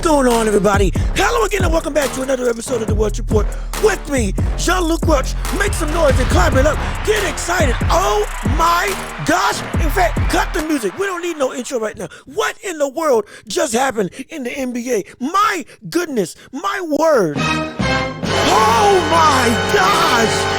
going on, everybody? Hello again and welcome back to another episode of the Welch Report with me, Jean-Luc Welch. Make some noise and clap it up. Get excited. Oh my gosh. In fact, cut the music. We don't need no intro right now. What in the world just happened in the NBA? My goodness, my word. Oh my gosh.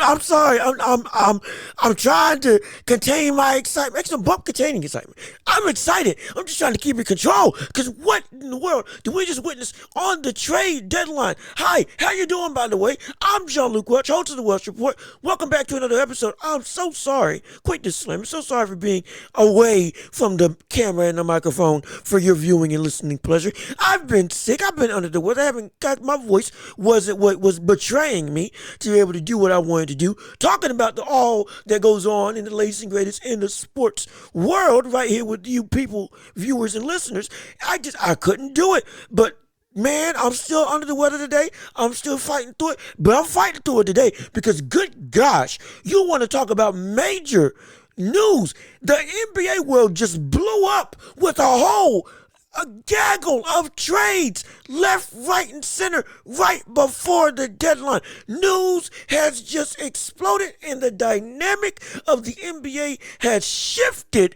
I'm sorry. I'm trying to contain my excitement. Actually, I'm containing excitement. I'm excited. I'm just trying to keep it in control. Because what in the world did we just witness on the trade deadline? Hi, how you doing, by the way? I'm Jean-Luc Welch, host of the Welch Report. Welcome back to another episode. I'm so sorry. Quick disclaimer. So sorry for being away from the camera and the microphone for your viewing and listening pleasure. I've been sick. I've been under the weather. I haven't got my voice. Was betraying me to be able to do what I wanted to do, talking about all that goes on in the latest and greatest in the sports world right here with you people, viewers and listeners. I couldn't do it, but man, I'm still under the weather today. I'm still fighting through it, but I'm fighting through it today because good gosh, you want to talk about major news. The NBA world just blew up with a gaggle of trades left, right, and center right before the deadline. News has just exploded and the dynamic of the NBA has shifted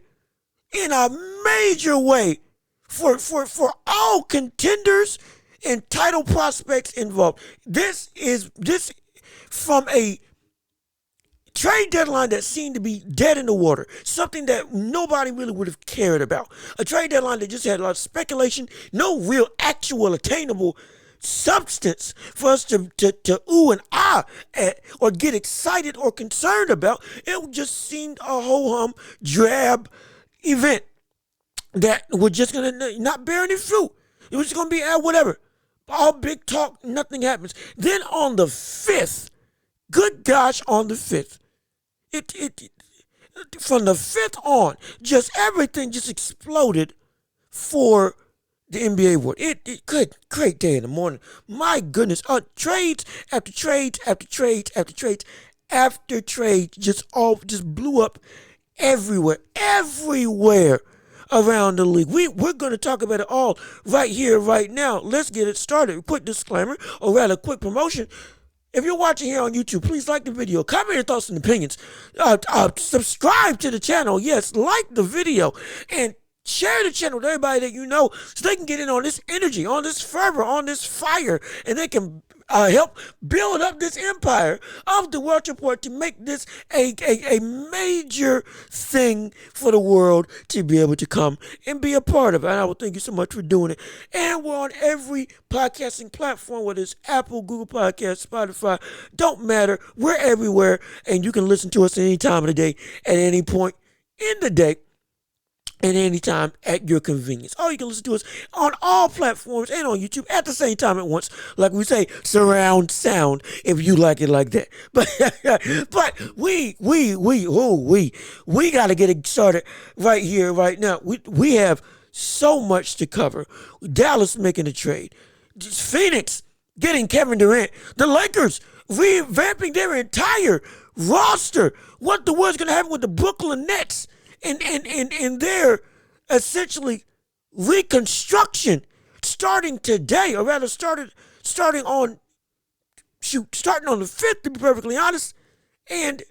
in a major way for all contenders and title prospects involved. This from a trade deadline that seemed to be dead in the water, something that nobody really would have cared about. A trade deadline that just had a lot of speculation, no real actual attainable substance for us to ooh and ah at or get excited or concerned about. It just seemed a ho-hum, drab event that was just going to not bear any fruit. It was just going to be whatever. All big talk, nothing happens. Then on the 5th, good gosh, on the 5th, from the 5th on, just everything just exploded for the NBA world. Great day in the morning. My goodness, trades after trades after trades after trades after trades just blew up everywhere around the league. We're going to talk about it all right here, right now. Let's get it started. Quick disclaimer, or rather quick promotion. If you're watching here on YouTube, please like the video, comment your thoughts and opinions, subscribe to the channel, yes, like the video, and share the channel with everybody that you know so they can get in on this energy, on this fervor, on this fire, and they can help build up this empire of the Welch Report to make this a major thing for the world to be able to come and be a part of. And I will thank you so much for doing it. And we're on every podcasting platform, whether it's Apple, Google Podcasts, Spotify, don't matter. We're everywhere, and you can listen to us at any time of the day, at any point in the day, and anytime at your convenience. Or you can listen to us on all platforms and on YouTube at the same time at once. Like we say, surround sound, if you like it like that. But we got to get it started right here, right now. We have so much to cover. Dallas making a trade. Phoenix getting Kevin Durant. The Lakers revamping their entire roster. What the world's going to happen with the Brooklyn Nets? And their essentially reconstruction starting today, or rather starting on the 5th, to be perfectly honest. And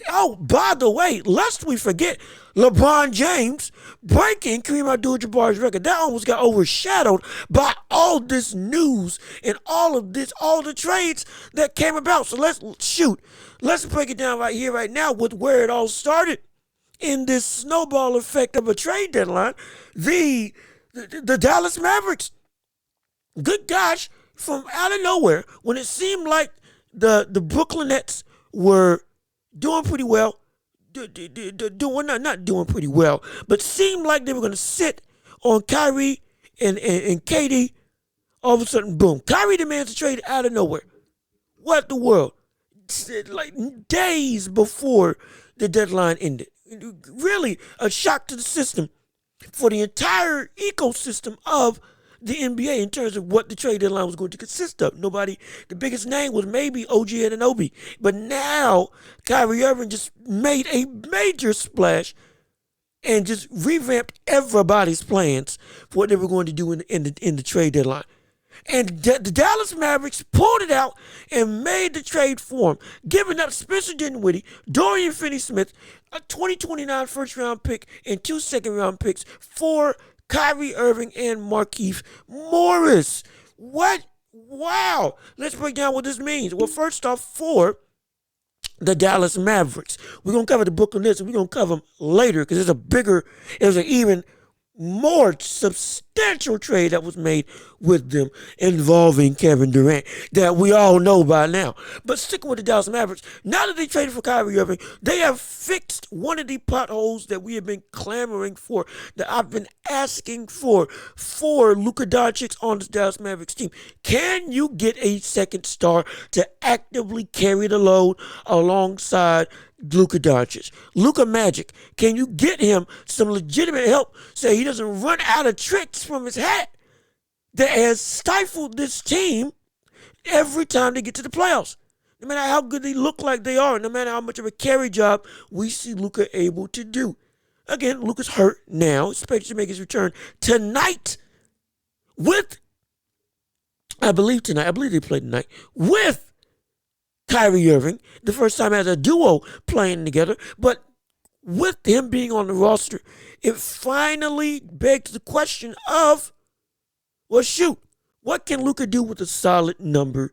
oh, by the way, lest we forget, LeBron James breaking Kareem Abdul-Jabbar's record. That almost got overshadowed by all this news and all the trades that came about. So let's break it down right here, right now, with where it all started. In this snowball effect of a trade deadline, the Dallas Mavericks, good gosh, from out of nowhere, when it seemed like the Brooklyn Nets were doing pretty well, not doing pretty well, but seemed like they were going to sit on Kyrie and KD, all of a sudden, boom, Kyrie demands a trade out of nowhere. What the world? Like days before the deadline ended. Really a shock to the system, for the entire ecosystem of the NBA in terms of what the trade deadline was going to consist of. The biggest name was maybe OG Anunoby, but now Kyrie Irving just made a major splash and just revamped everybody's plans for what they were going to do in the trade deadline. And the Dallas Mavericks pulled it out and made the trade for him, giving up Spencer Dinwiddie, Dorian Finney-Smith, a 2029 first-round pick, and 2 second-round picks for Kyrie Irving and Markieff Morris. What? Wow. Let's break down what this means. Well, first off, for the Dallas Mavericks, we're going to cover the Brooklyn Nets, and we're going to cover them later because there's an even more substantial trade that was made with them involving Kevin Durant that we all know by now. But sticking with the Dallas Mavericks, now that they traded for Kyrie Irving, they have fixed one of the potholes that we have been clamoring for, that I've been asking for Luka Doncic on the Dallas Mavericks team. Can you get a second star to actively carry the load alongside Luka Doncic? Luka Magic, can you get him some legitimate help so he doesn't run out of tricks from his hat that has stifled this team every time they get to the playoffs? No matter how good they look like they are, no matter how much of a carry job we see Luka able to do. Again, Luka's hurt now, expected to make his return tonight I believe they play tonight, with Kyrie Irving, the first time as a duo playing together. But with him being on the roster, it finally begs the question of, well, shoot, what can Luka do with a solid number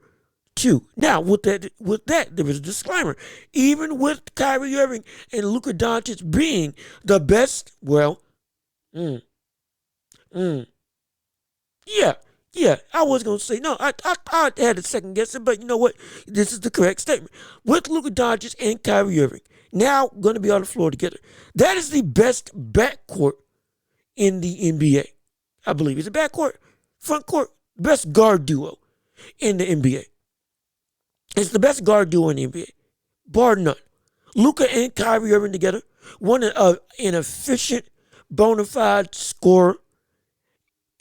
2? Now, with that, there is a disclaimer. Even with Kyrie Irving and Luka Doncic being the best, yeah, I was going to say, no, I had to second guess it, but you know what? This is the correct statement. With Luka Doncic and Kyrie Irving now going to be on the floor together, that is the best backcourt in the NBA. I believe it's a backcourt, front court, best guard duo in the NBA. It's the best guard duo in the NBA, bar none. Luka and Kyrie Irving together, one an efficient, bona fide scorer,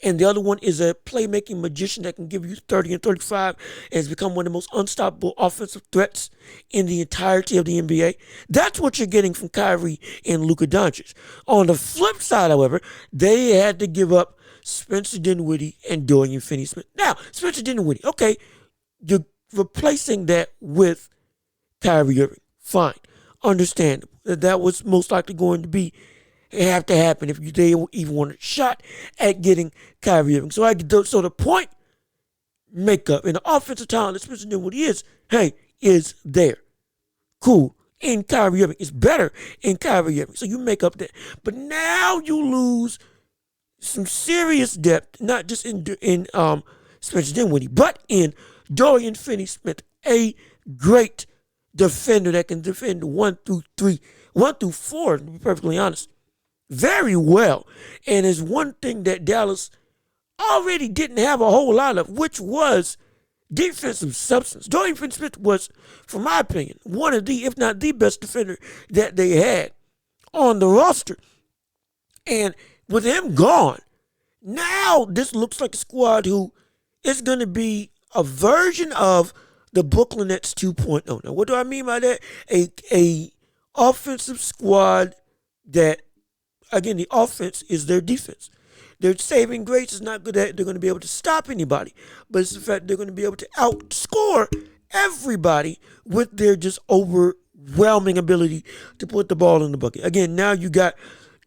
and the other one is a playmaking magician that can give you 30 and 35 and has become one of the most unstoppable offensive threats in the entirety of the NBA. That's what you're getting from Kyrie and Luka Doncic. On the flip side, however, they had to give up Spencer Dinwiddie and Dorian Finney-Smith. Now, Spencer Dinwiddie, okay, you're replacing that with Kyrie Irving. Fine. Understandable. That was most likely going to have to happen if they even wanted a shot at getting Kyrie Irving. So the point makeup and the offensive talent that Spencer Dinwiddie is there. Cool. And Kyrie Irving is better in Kyrie Irving. So you make up that. But now you lose some serious depth, not just in Spencer Dinwiddie, but in Dorian Finney-Smith, a great defender that can defend 1 through 4, to be perfectly honest, very well. And is one thing that Dallas already didn't have a whole lot of, which was defensive substance. Dorian Finney-Smith was, from my opinion, one of the, if not the best defender that they had on the roster. And with him gone, now this looks like a squad who is going to be a version of the Brooklyn Nets 2.0. Now, what do I mean by that? A offensive squad that, again, the offense is their defense. Their saving grace is not good at they're going to be able to stop anybody, but it's the fact they're going to be able to outscore everybody with their just overwhelming ability to put the ball in the bucket. Again, now you got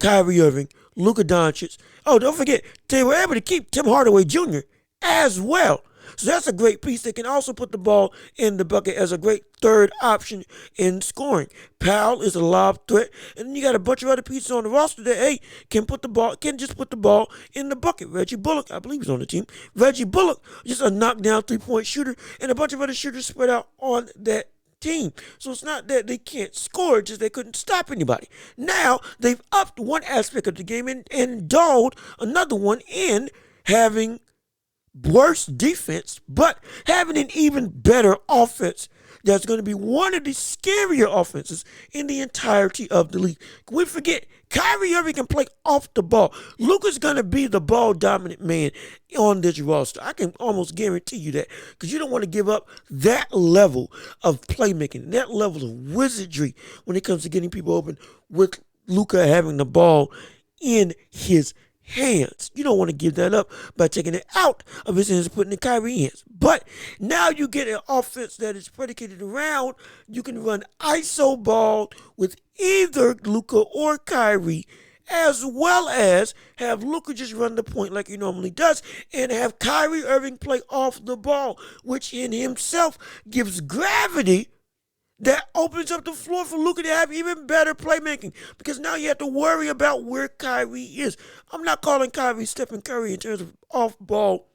Kyrie Irving, Luka Doncic. Oh, don't forget, they were able to keep Tim Hardaway Jr. as well. So that's a great piece. They can also put the ball in the bucket as a great third option in scoring. Powell is a lob threat, and then you got a bunch of other pieces on the roster that can just put the ball in the bucket. Reggie Bullock, I believe, is on the team. Reggie Bullock, just a knockdown 3-point shooter, and a bunch of other shooters spread out on that team. So it's not that they can't score, just they couldn't stop anybody. Now they've upped one aspect of the game and indulged another one in having worse defense, but having an even better offense that's going to be one of the scarier offenses in the entirety of the league. We forget, Kyrie Irving can play off the ball. Luka's going to be the ball-dominant man on this roster. I can almost guarantee you that, because you don't want to give up that level of playmaking, that level of wizardry when it comes to getting people open with Luka having the ball in his hands. You don't want to give that up by taking it out of his hands and putting it in Kyrie's hands. But now you get an offense that is predicated around. You can run ISO ball with either Luka or Kyrie, as well as have Luka just run the point like he normally does, and have Kyrie Irving play off the ball, which in himself gives gravity that opens up the floor for Luka to have even better playmaking, because now you have to worry about where Kyrie is. I'm not calling Kyrie Stephen Curry in terms of off-ball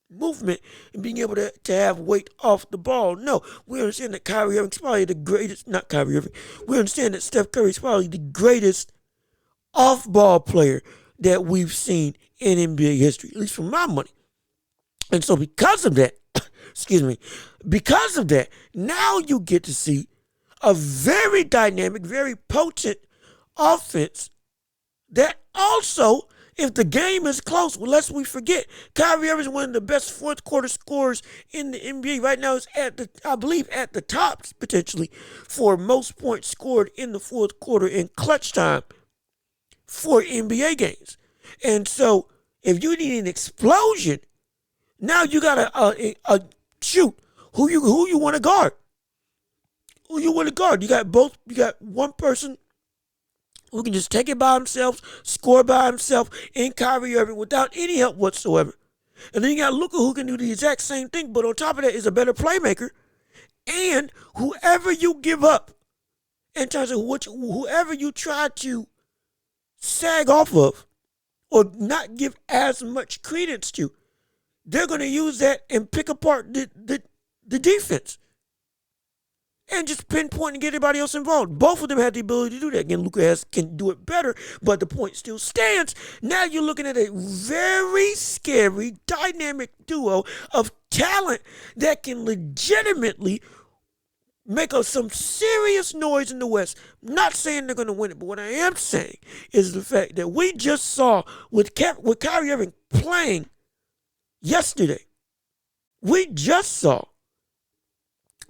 movement and being able to have weight off the ball. No, we understand that Kyrie Irving's probably the greatest, not Kyrie Irving, we understand that Steph Curry's probably the greatest off-ball player that we've seen in NBA history, at least for my money. And so because of that, because of that, now you get to see a very dynamic, very potent offense that also, if the game is close, well, lest we forget, Kyrie Irving is one of the best fourth quarter scorers in the NBA. Right now, it's I believe, at the tops potentially for most points scored in the fourth quarter in clutch time for NBA games. And so, if you need an explosion, now you got to shoot who you want to guard. Who you want to guard? You got both. You got one person who can just take it by himself, score by himself, in Kyrie Irving without any help whatsoever. And then you got Luka, who can do the exact same thing, but on top of that is a better playmaker. And whoever you give up, in terms of whoever you try to sag off of or not give as much credence to, they're going to use that and pick apart the defense and just pinpoint and get everybody else involved. Both of them have the ability to do that. Again, Luka can do it better, but the point still stands. Now you're looking at a very scary, dynamic duo of talent that can legitimately make us some serious noise in the West. I'm not saying they're going to win it, but what I am saying is the fact that we just saw with Kyrie Irving playing yesterday. We just saw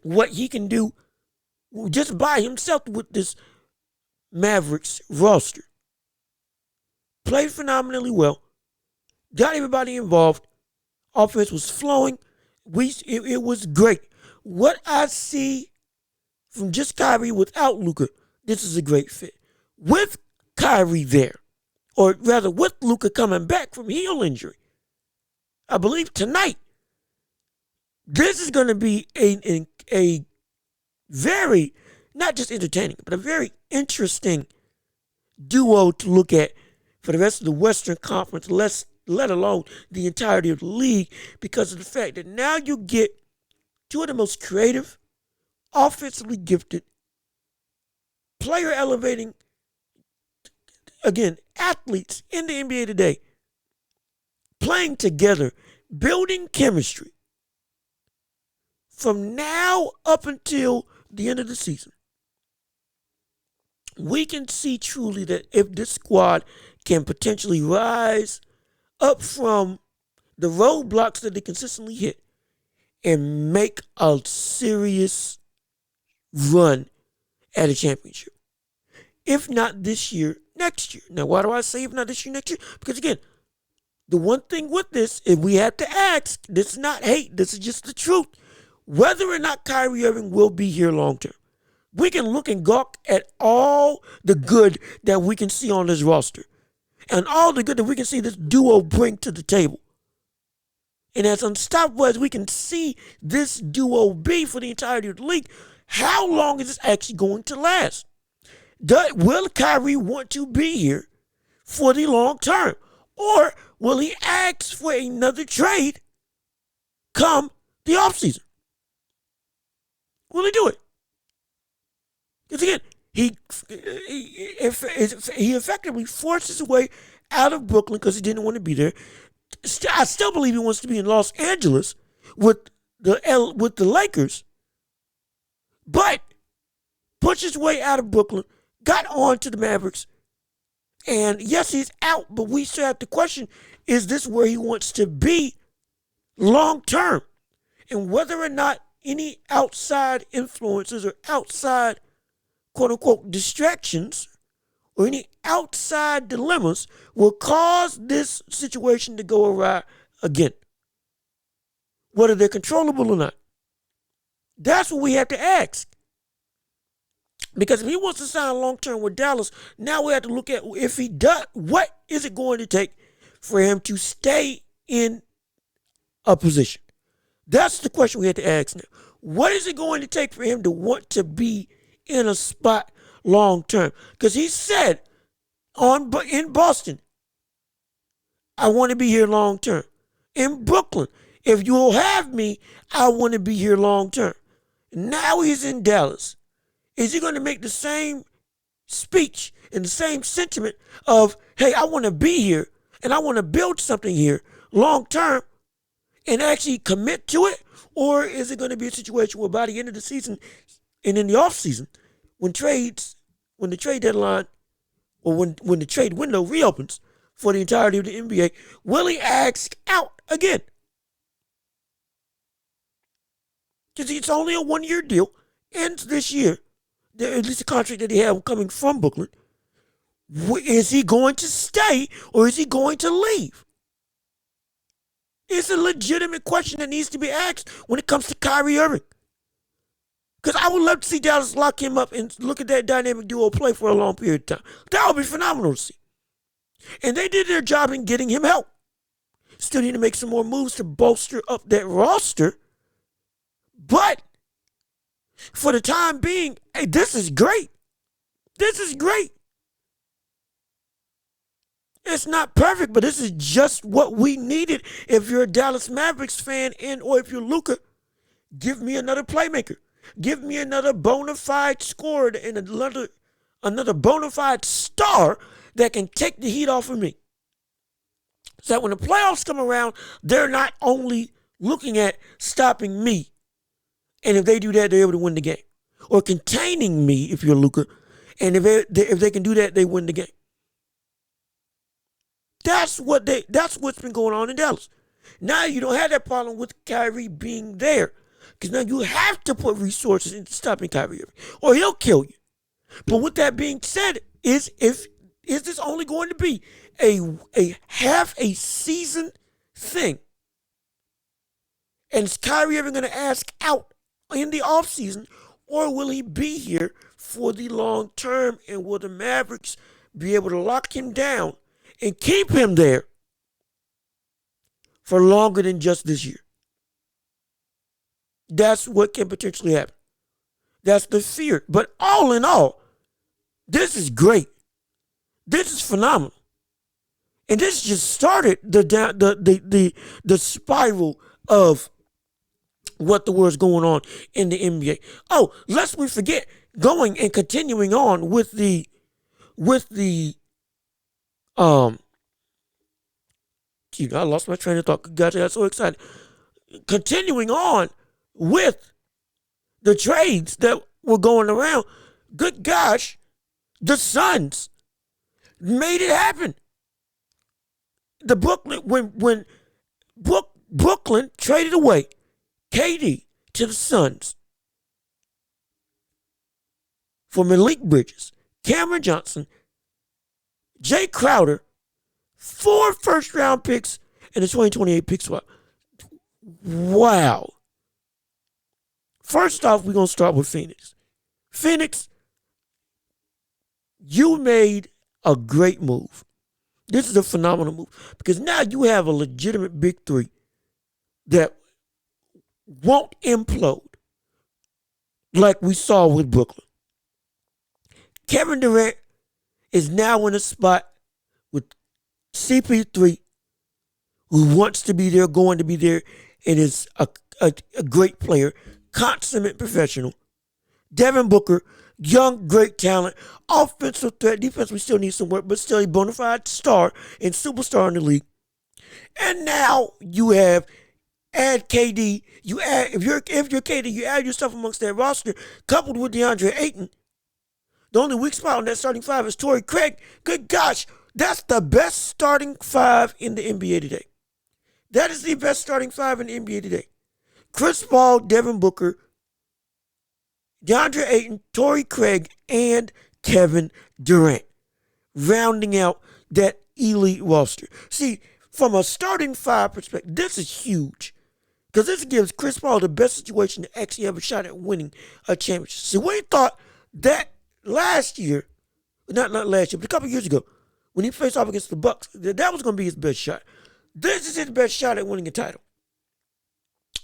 what he can do just by himself with this Mavericks roster. Played phenomenally well. Got everybody involved. Offense was flowing. It was great. What I see from just Kyrie without Luka, this is a great fit. With Kyrie there, or rather with Luka coming back from heel injury, I believe tonight, this is going to be a very, not just entertaining, but a very interesting duo to look at for the rest of the Western Conference, let alone the entirety of the league, because of the fact that now you get two of the most creative, offensively gifted, player elevating, again, athletes in the NBA today, playing together, building chemistry from now up until the end of the season. We can see truly that if this squad can potentially rise up from the roadblocks that they consistently hit and make a serious run at a championship. If not this year, next year. Now, why do I say if not this year, next year? Because again, the one thing with this, if we have to ask, this is not hate, this is just the truth, whether or not Kyrie Irving will be here long term. We can look and gawk at all the good that we can see on this roster and all the good that we can see this duo bring to the table. And as unstoppable as we can see this duo be for the entirety of the league, how long is this actually going to last? Will Kyrie want to be here for the long term? Or will he ask for another trade come the offseason? Will he do it? Because again, he effectively forced his way out of Brooklyn because he didn't want to be there. I still believe he wants to be in Los Angeles with the Lakers, but pushed his way out of Brooklyn, got on to the Mavericks, and yes, he's out, but we still have to question, is this where he wants to be long term? And whether or not any outside influences or outside quote unquote distractions or any outside dilemmas will cause this situation to go awry again. Whether they're controllable or not. That's what we have to ask. Because if he wants to sign long term with Dallas, now we have to look at if he does, what is it going to take for him to stay in a position? That's the question we have to ask now. What is it going to take for him to want to be in a spot long term? Because he said in Boston, I want to be here long term. In Brooklyn, if you'll have me, I want to be here long term. Now he's in Dallas. Is he going to make the same speech and the same sentiment of, hey, I want to be here and I want to build something here long term and actually commit to it? Or is it going to be a situation where by the end of the season and in the off season, when the trade deadline or when the trade window reopens for the entirety of the NBA, will he ask out again? Because it's only a 1-year deal, ends this year. At least the contract that he had coming from Brooklyn. Is he going to stay or is he going to leave? It's a legitimate question that needs to be asked when it comes to Kyrie Irving. Because I would love to see Dallas lock him up and look at that dynamic duo play for a long period of time. That would be phenomenal to see. And they did their job in getting him help. Still need to make some more moves to bolster up that roster. But for the time being, hey, this is great. This is great. It's not perfect, but this is just what we needed. If you're a Dallas Mavericks fan or if you're Luka, give me another playmaker. Give me another bona fide scorer and another bona fide star that can take the heat off of me. So that when the playoffs come around, they're not only looking at stopping me, and if they do that, they're able to win the game. Or containing me, if you're Luka, and if they can do that, they win the game. That's what's been going on in Dallas. Now you don't have that problem with Kyrie being there. Because now you have to put resources into stopping Kyrie Irving, or he'll kill you. But with that being said, is this only going to be a half a season thing? And is Kyrie Irving going to ask out in the offseason, or will he be here for the long term? And will the Mavericks be able to lock him down and keep him there for longer than just this year? That's what can potentially happen. That's the fear. But all in all, this is great. This is phenomenal. And this just started the spiral of what the world's going on in the NBA. Oh, lest we forget, going and continuing on with the I lost my train of thought. Gotcha, I got so excited. Continuing on with the trades that were going around, good gosh, the Suns made it happen. The Brooklyn Brooklyn traded away KD to the Suns for Malik Bridges, Cameron Johnson, Jay Crowder, 4 first-round picks, and a 2028 pick swap. Wow. First off, we're going to start with Phoenix. Phoenix, you made a great move. This is a phenomenal move because now you have a legitimate big three that won't implode like we saw with Brooklyn. Kevin Durant is now in a spot with CP3, who wants to be there, going to be there, and is a great player, consummate professional. Devin Booker, young, great talent, offensive threat. Defense, we still need some work, but still a bona fide star and superstar in the league. And now you add KD. If you're KD, you add yourself amongst that roster, coupled with DeAndre Ayton. The only weak spot on that starting five is Torrey Craig. Good gosh, that's the best starting five in the NBA today. That is the best starting five in the NBA today. Chris Paul, Devin Booker, DeAndre Ayton, Torrey Craig, and Kevin Durant. rounding out that elite roster. See, from a starting five perspective, this is huge. Because this gives Chris Paul the best situation to actually have a shot at winning a championship. So we thought that last year, not last year, but a couple years ago, when he faced off against the Bucks, that was going to be his best shot. This is his best shot at winning a title.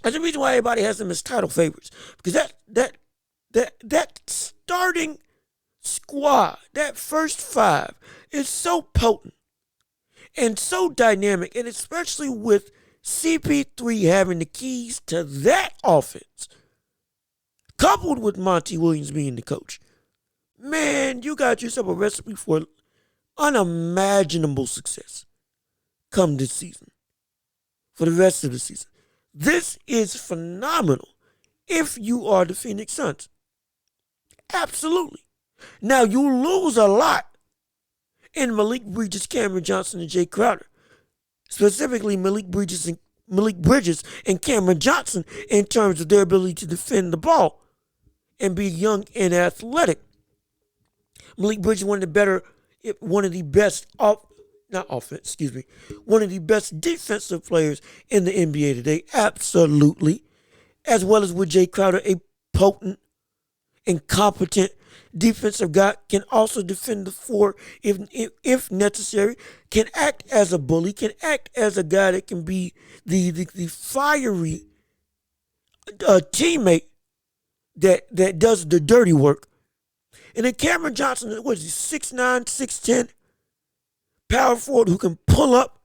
That's the reason why everybody has them as title favorites. Because that starting squad, that first five, is so potent and so dynamic, and especially with CP3 having the keys to that offense, coupled with Monty Williams being the coach. Man, you got yourself a recipe for unimaginable success come this season, for the rest of the season. This is phenomenal if you are the Phoenix Suns. Absolutely. Now, you lose a lot in Malik Bridges, Cameron Johnson, and Jay Crowder. Specifically, Malik Bridges and Cameron Johnson in terms of their ability to defend the ball and be young and athletic. Malik Bridges, one of the best defensive players in the NBA today, absolutely. As well as with Jay Crowder, a potent and competent defensive guy, can also defend the floor if necessary, can act as a bully, can act as a guy that can be the fiery teammate that does the dirty work. And then Cameron Johnson, what is he, 6'9", 6'10", power forward who can pull up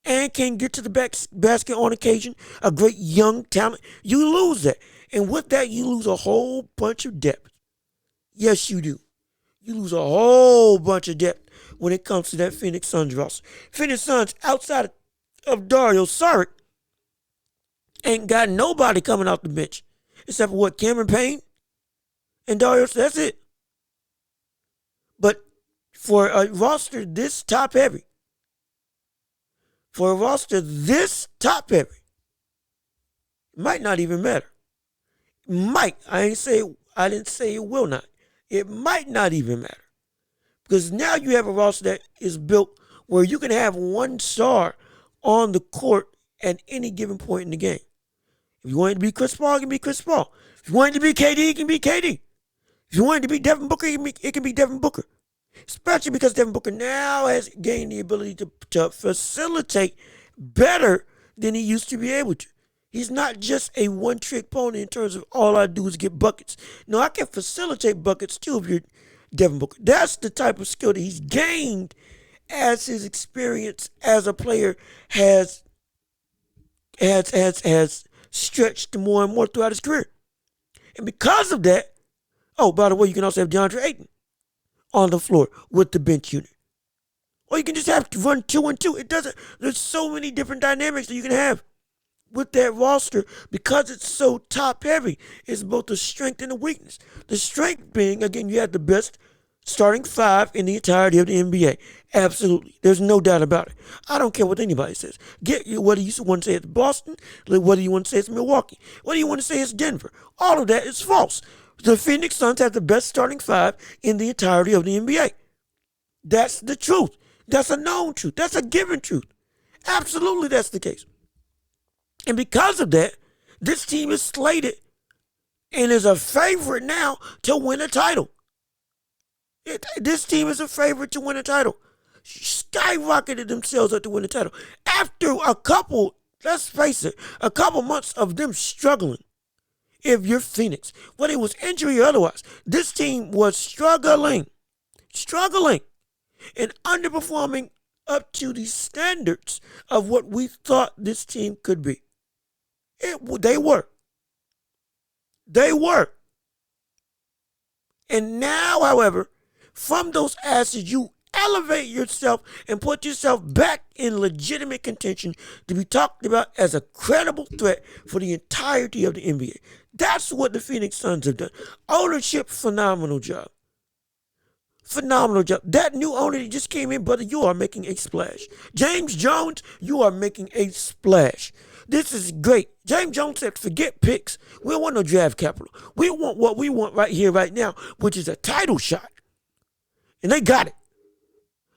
and can get to the basket on occasion, a great young talent. You lose that. And with that, you lose a whole bunch of depth. Yes, you do. You lose a whole bunch of depth when it comes to that Phoenix Suns roster. Phoenix Suns, outside of Dario Saric, ain't got nobody coming off the bench. Except for what, Cameron Payne and Dario, that's it. But for a roster this top heavy, it might not even matter. Might. I didn't say it will not. It might not even matter. Because now you have a roster that is built where you can have one star on the court at any given point in the game. If you want it to be Chris Paul, it can be Chris Paul. If you want it to be KD, it can be KD. If you want it to be Devin Booker, it can be Devin Booker. Especially because Devin Booker now has gained the ability to facilitate better than he used to be able to. He's not just a one-trick pony in terms of all I do is get buckets. No, I can facilitate buckets too if you're Devin Booker. That's the type of skill that he's gained as his experience as a player has stretched more and more throughout his career. And because of that, oh, by the way, you can also have DeAndre Ayton on the floor with the bench unit. Or you can just have to run 2-and-2. There's so many different dynamics that you can have with that roster because it's so top heavy. It's both a strength and a weakness. The strength being, again, you have the best starting five in the entirety of the NBA. Absolutely. There's no doubt about it. I don't care what anybody says. Whether you want to say it's Boston, whether you want to say it's Milwaukee, whether you want to say it's Denver. All of that is false. The Phoenix Suns have the best starting five in the entirety of the NBA. That's the truth. That's a known truth. That's a given truth. Absolutely that's the case. And because of that, this team is slated and is a favorite now to win a title. This team is a favorite to win a title. Skyrocketed themselves up to win a title. After let's face it, a couple months of them struggling. If you're Phoenix, whether it was injury or otherwise, this team was struggling, and underperforming up to the standards of what we thought this team could be. They were. And now, however, from those assets, you elevate yourself and put yourself back in legitimate contention to be talked about as a credible threat for the entirety of the NBA. That's what the Phoenix Suns have done. Ownership, phenomenal job. That new owner that just came in, brother, you are making a splash. James Jones, you are making a splash. This is great. James Jones said, forget picks. We don't want no draft capital. We want what we want right here, right now, which is a title shot. And they got it.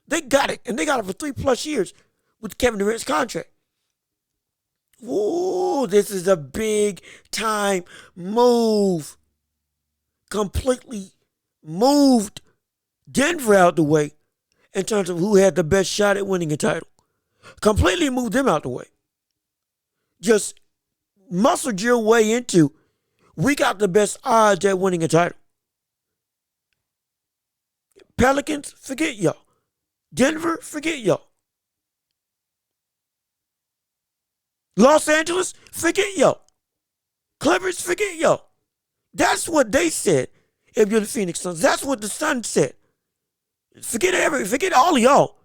They got it, and they got it for 3+ years with Kevin Durant's contract. Ooh, this is a big time move. Completely moved Denver out the way in terms of who had the best shot at winning a title. Completely moved them out the way. Just muscled your way into, we got the best odds at winning a title. Pelicans, forget y'all. Denver, forget y'all. Los Angeles, forget y'all. Clippers, forget y'all. That's what they said if you're the Phoenix Suns. That's what the Suns said. Forget all of y'all.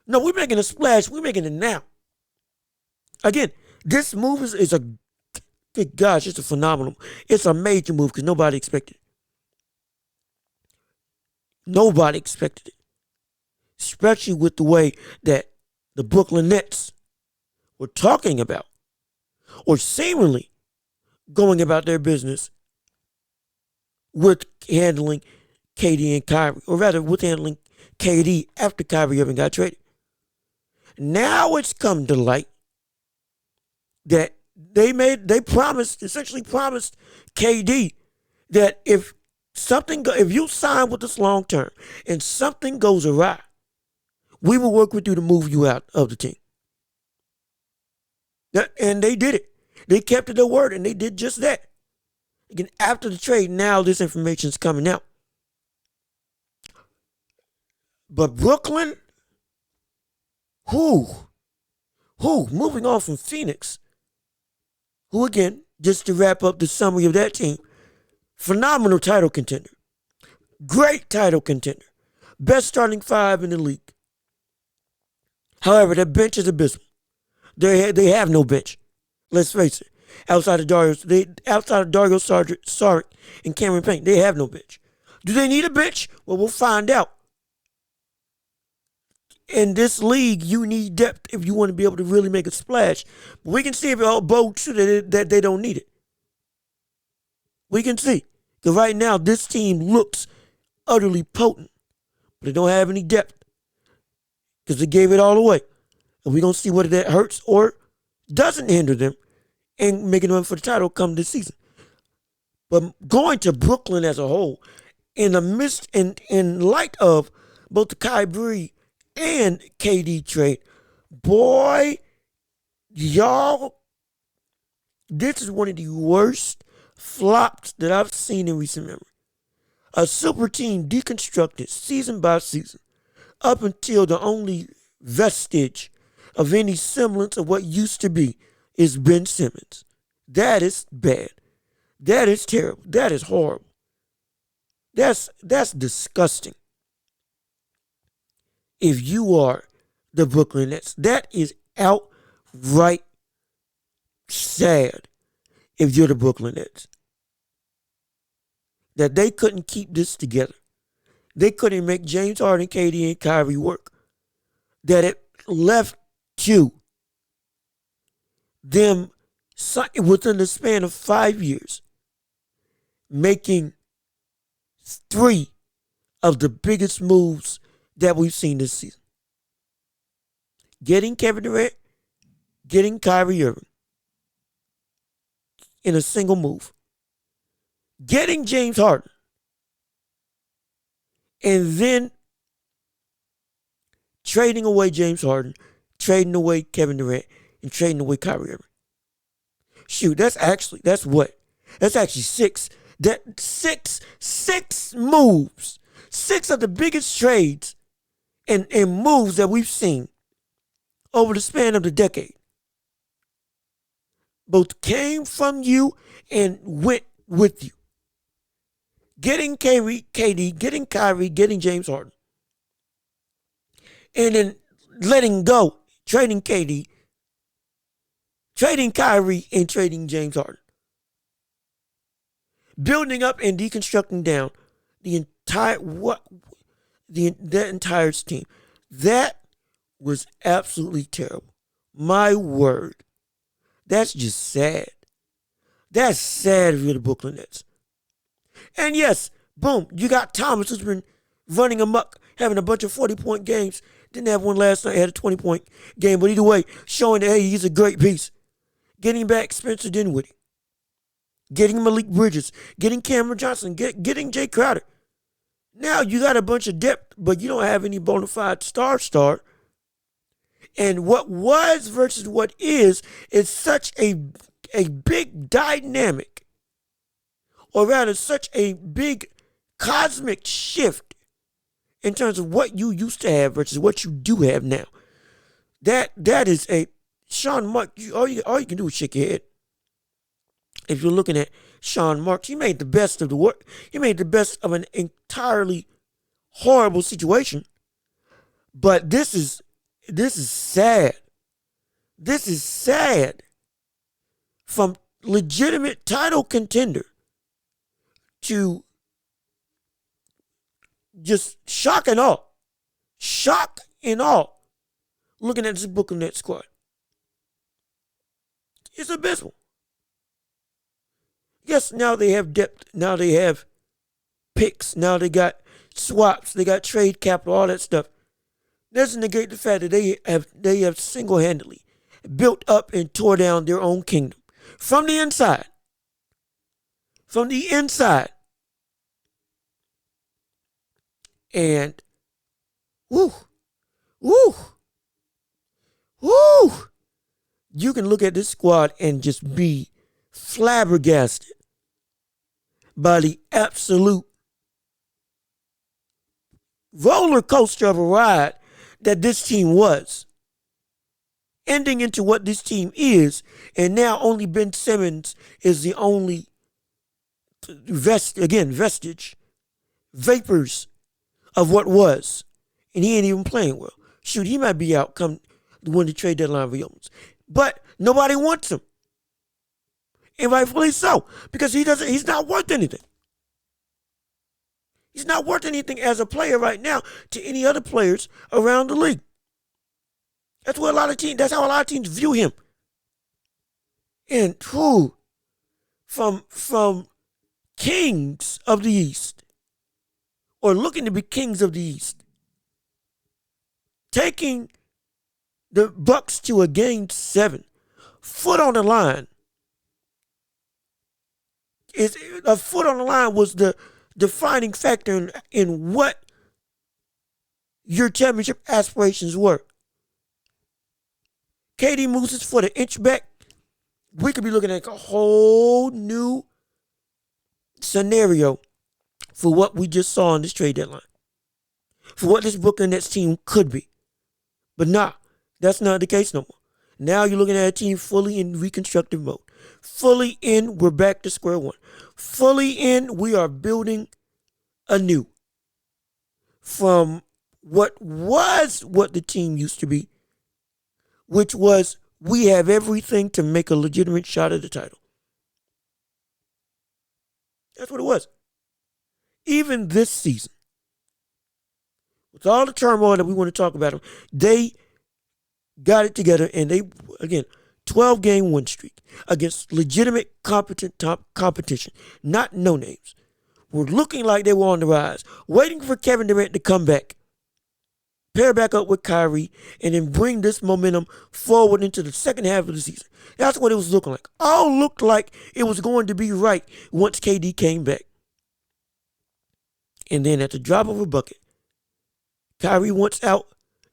No, we're making a splash. We're making it now. Again, this move is a, good gosh, it's a phenomenal. It's a major move because nobody expected it. Nobody expected it. Especially with the way that the Brooklyn Nets were talking about or seemingly going about their business with handling KD and Kyrie, or rather with handling KD after Kyrie Irving got traded. Now it's come to light that they essentially promised KD that if you sign with us long term and something goes awry, we will work with you to move you out of the team. And they did it. They kept to their word, and they did just that. Again, after the trade, now this information is coming out. But Brooklyn, moving on from Phoenix, who again, just to wrap up the summary of that team, phenomenal title contender. Great title contender. Best starting five in the league. However, their bench is abysmal. They have no bench. Let's face it. Outside of Dario Saric and Cameron Payne, they have no bench. Do they need a bench? Well, we'll find out. In this league, you need depth if you want to be able to really make a splash. But we can see if it all bodes true that they don't need it. We can see. Because right now, this team looks utterly potent. But they don't have any depth. Because they gave it all away. And we're going to see whether that hurts or doesn't hinder them in making them for the title come this season. But going to Brooklyn as a whole, in light of both the Kyrie and KD trade, boy, y'all, this is one of the worst flops that I've seen in recent memory. A super team deconstructed season by season up until the only vestige of any semblance of what used to be is Ben Simmons. That is bad. That is terrible. That is horrible. That's disgusting. If you are the Brooklyn Nets, that is outright sad. If you're the Brooklyn Nets, that they couldn't keep this together. They couldn't make James Harden, KD, and Kyrie work. That it left to them within the span of 5 years making 3 of the biggest moves that we've seen this season. Getting Kevin Durant, getting Kyrie Irving in a single move. Getting James Harden. And then trading away James Harden, trading away Kevin Durant, and trading away Kyrie Irving. Shoot, that's actually 6. Six moves. 6 of the biggest trades and moves that we've seen over the span of the decade. Both came from you and went with you. Getting KD, getting Kyrie, getting James Harden. And then letting go, trading KD, trading Kyrie, and trading James Harden. Building up and deconstructing down the entire team. That was absolutely terrible. My word. That's just sad. That's sad if you're the Brooklyn Nets. And yes, boom, you got Thomas who's been running amok, having a bunch of 40-point games. Didn't have one last night. Had a 20-point game. But either way, showing that, hey, he's a great piece. Getting back Spencer Dinwiddie. Getting Malik Bridges. Getting Cameron Johnson. Getting Jay Crowder. Now you got a bunch of depth, but you don't have any bona fide star. And what was versus what is such a big dynamic, or rather such a big cosmic shift in terms of what you used to have versus what you do have now. That is a Sean Mark. All you can do is shake your head. If you're looking at Sean Marks, he made the best of the work. He made the best of an entirely horrible situation. But this is sad. This is sad. From legitimate title contender to just shock and awe. Shock and awe. Looking at this Brooklyn Nets squad. It's abysmal. Yes, now they have depth. Now they have picks. Now they got swaps. They got trade capital, all that stuff. Doesn't negate the fact that they have single-handedly built up and tore down their own kingdom. From the inside. From the inside. And, woo. You can look at this squad and just be flabbergasted by the absolute roller coaster of a ride that this team was, ending into what this team is, and now only Ben Simmons is the only vestige, vapors of what was, and he ain't even playing well. Shoot, he might be out come when the trade deadline reopens, but nobody wants him. And rightfully so, because he's not worth anything. He's not worth anything as a player right now to any other players around the league. That's how a lot of teams view him. And from kings of the East, or looking to be kings of the East, taking the Bucks to a game 7, foot on the line. A foot on the line was the defining factor in what your championship aspirations were. KD moves his foot an inch back. We could be looking at a whole new scenario for what we just saw on this trade deadline. For what this Brooklyn Nets team could be. But nah, that's not the case no more. Now you're looking at a team fully in reconstructive mode. Fully in, we're back to square one. Fully in, we are building anew. From what the team used to be, which was, we have everything to make a legitimate shot at the title. That's what it was. Even this season, with all the turmoil that we want to talk about them, they got it together, and they, again, 12-game win streak against legitimate, competent top competition, not no names. Were looking like they were on the rise, waiting for Kevin Durant to come back, pair back up with Kyrie, and then bring this momentum forward into the second half of the season. That's what it was looking like. All looked like it was going to be right once KD came back. And then at the drop of a bucket, Kyrie wants out,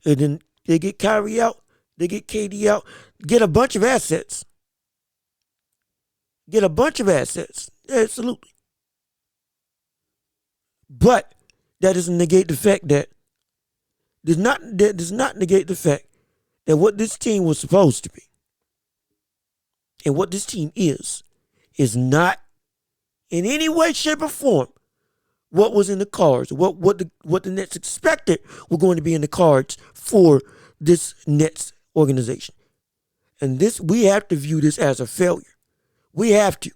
and then they get Kyrie out, they get KD out, get a bunch of assets. Absolutely. But that doesn't negate the fact that does not negate the fact that what this team was supposed to be and what this team is not in any way, shape, or form what was in the cards, what the Nets expected were going to be in the cards for this Nets organization. And this, we have to view this as a failure. We have to.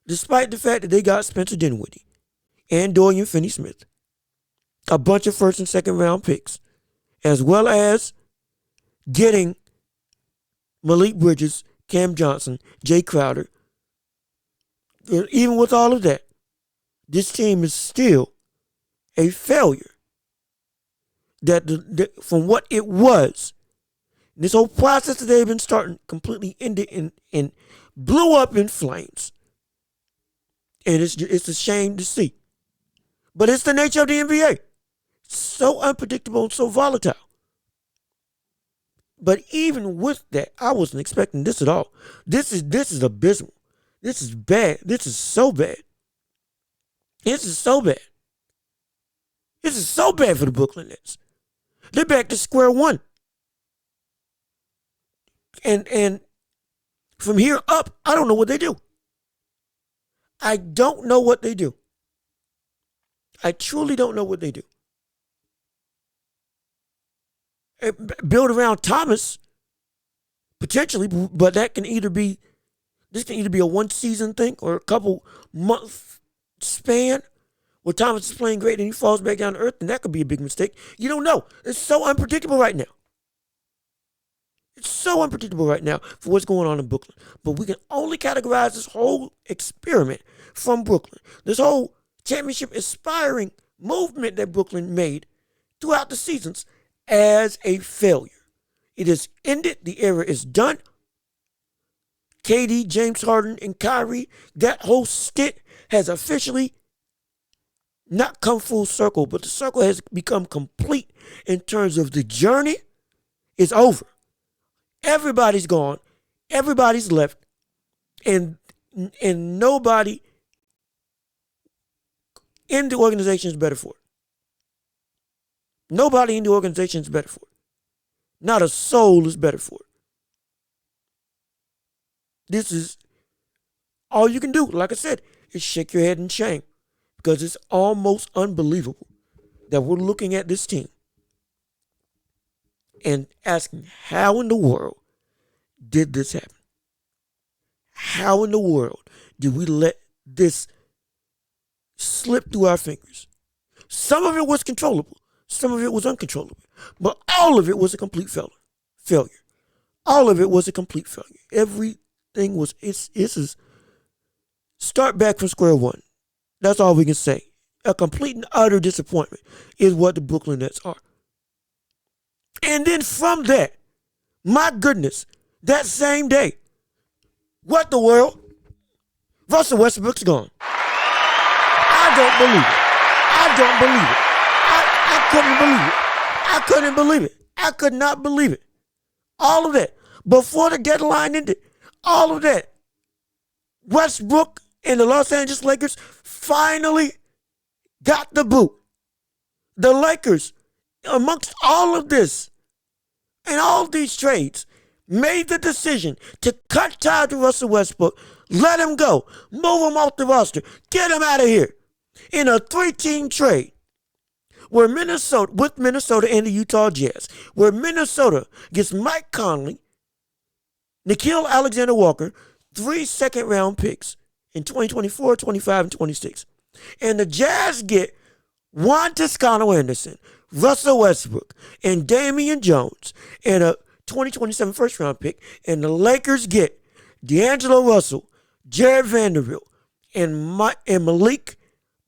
Despite the fact that they got Spencer Dinwiddie and Dorian Finney-Smith, a bunch of first and second round picks, as well as getting Malik Bridges, Cam Johnson, Jay Crowder. Even with all of that, this team is still a failure. from what it was. This whole process that they've been starting completely ended and blew up in flames. And it's a shame to see. But it's the nature of the NBA. So unpredictable and so volatile. But even with that, I wasn't expecting this at all. This is abysmal. This is bad. This is so bad. This is so bad. This is so bad for the Brooklyn Nets. They're back to square one. And from here up, I don't know what they do. I don't know what they do. I truly don't know what they do. Build around Thomas, potentially, but this can either be a one season thing or a couple month span where Thomas is playing great and he falls back down to earth, and that could be a big mistake. You don't know. It's so unpredictable right now. It's so unpredictable right now for what's going on in Brooklyn. But we can only categorize this whole experiment from Brooklyn, this whole championship aspiring movement that Brooklyn made throughout the seasons, as a failure. It is ended. The era is done. KD, James Harden, and Kyrie, that whole stint has officially not come full circle, but the circle has become complete in terms of the journey is over. Everybody's gone. Everybody's left. And nobody in the organization is better for it. Nobody in the organization is better for it. Not a soul is better for it. This is all you can do, like I said, is shake your head in shame. Because it's almost unbelievable that we're looking at this team and asking, how in the world did this happen? How in the world did we let this slip through our fingers? Some of it was controllable. Some of it was uncontrollable. But all of it was a complete failure. All of it was a complete failure. Everything was, this is start back from square one. That's all we can say. A complete and utter disappointment is what the Brooklyn Nets are. And then from that, my goodness, that same day, what the world? Russell Westbrook's gone. I don't believe it. I don't believe it. I couldn't believe it. I couldn't believe it. I could not believe it. All of that. Before the deadline ended, all of that. Westbrook and the Los Angeles Lakers finally got the boot. The Lakers, amongst all of this and all these trades, made the decision to cut ties to Russell Westbrook, let him go, move him off the roster, get him out of here in a 3-team trade where Minnesota and the Utah Jazz, where Minnesota gets Mike Conley, Nickeil Alexander-Walker, 3 second-round picks in 2024, 25, and 26. And the Jazz get Juan Toscano-Anderson, Russell Westbrook, and Damian Jones, and a 2027 first-round pick. And the Lakers get D'Angelo Russell, Jared Vanderbilt, and Malik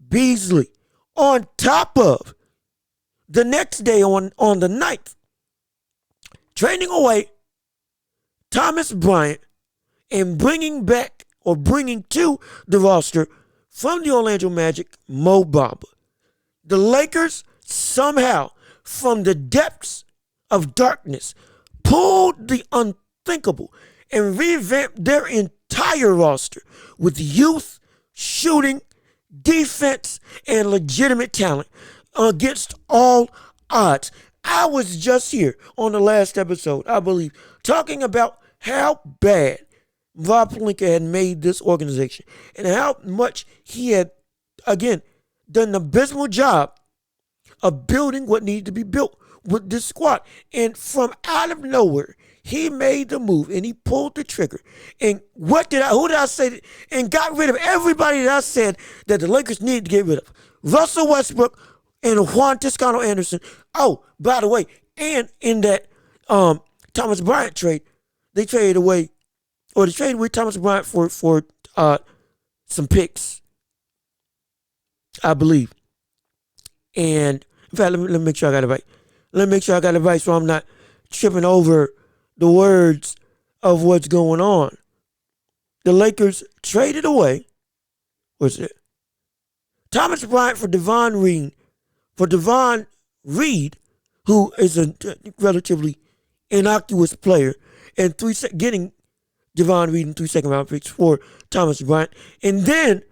Beasley, on top of the next day on the 9th, trading away Thomas Bryant and bringing to the roster from the Orlando Magic, Mo Bamba. The Lakers somehow, from the depths of darkness, pulled the unthinkable and revamped their entire roster with youth, shooting, defense, and legitimate talent against all odds. I was just here on the last episode, I believe, talking about how bad Rob Pelinka had made this organization and how much he had, again, done an abysmal job of building what needed to be built with this squad. And from out of nowhere, he made the move and he pulled the trigger. And who did I say? And got rid of everybody that I said that the Lakers needed to get rid of. Russell Westbrook and Juan Toscano-Anderson. Oh, by the way, and in that Thomas Bryant trade, they traded away Thomas Bryant for some picks, I believe. And in fact, let me make sure I got it right. Let me make sure I got it right so I'm not tripping over the words of what's going on. The Lakers traded away, what's it? Thomas Bryant for Devon Reed, who is a relatively innocuous player, and getting Devon Reed and 3 round picks for Thomas Bryant, and then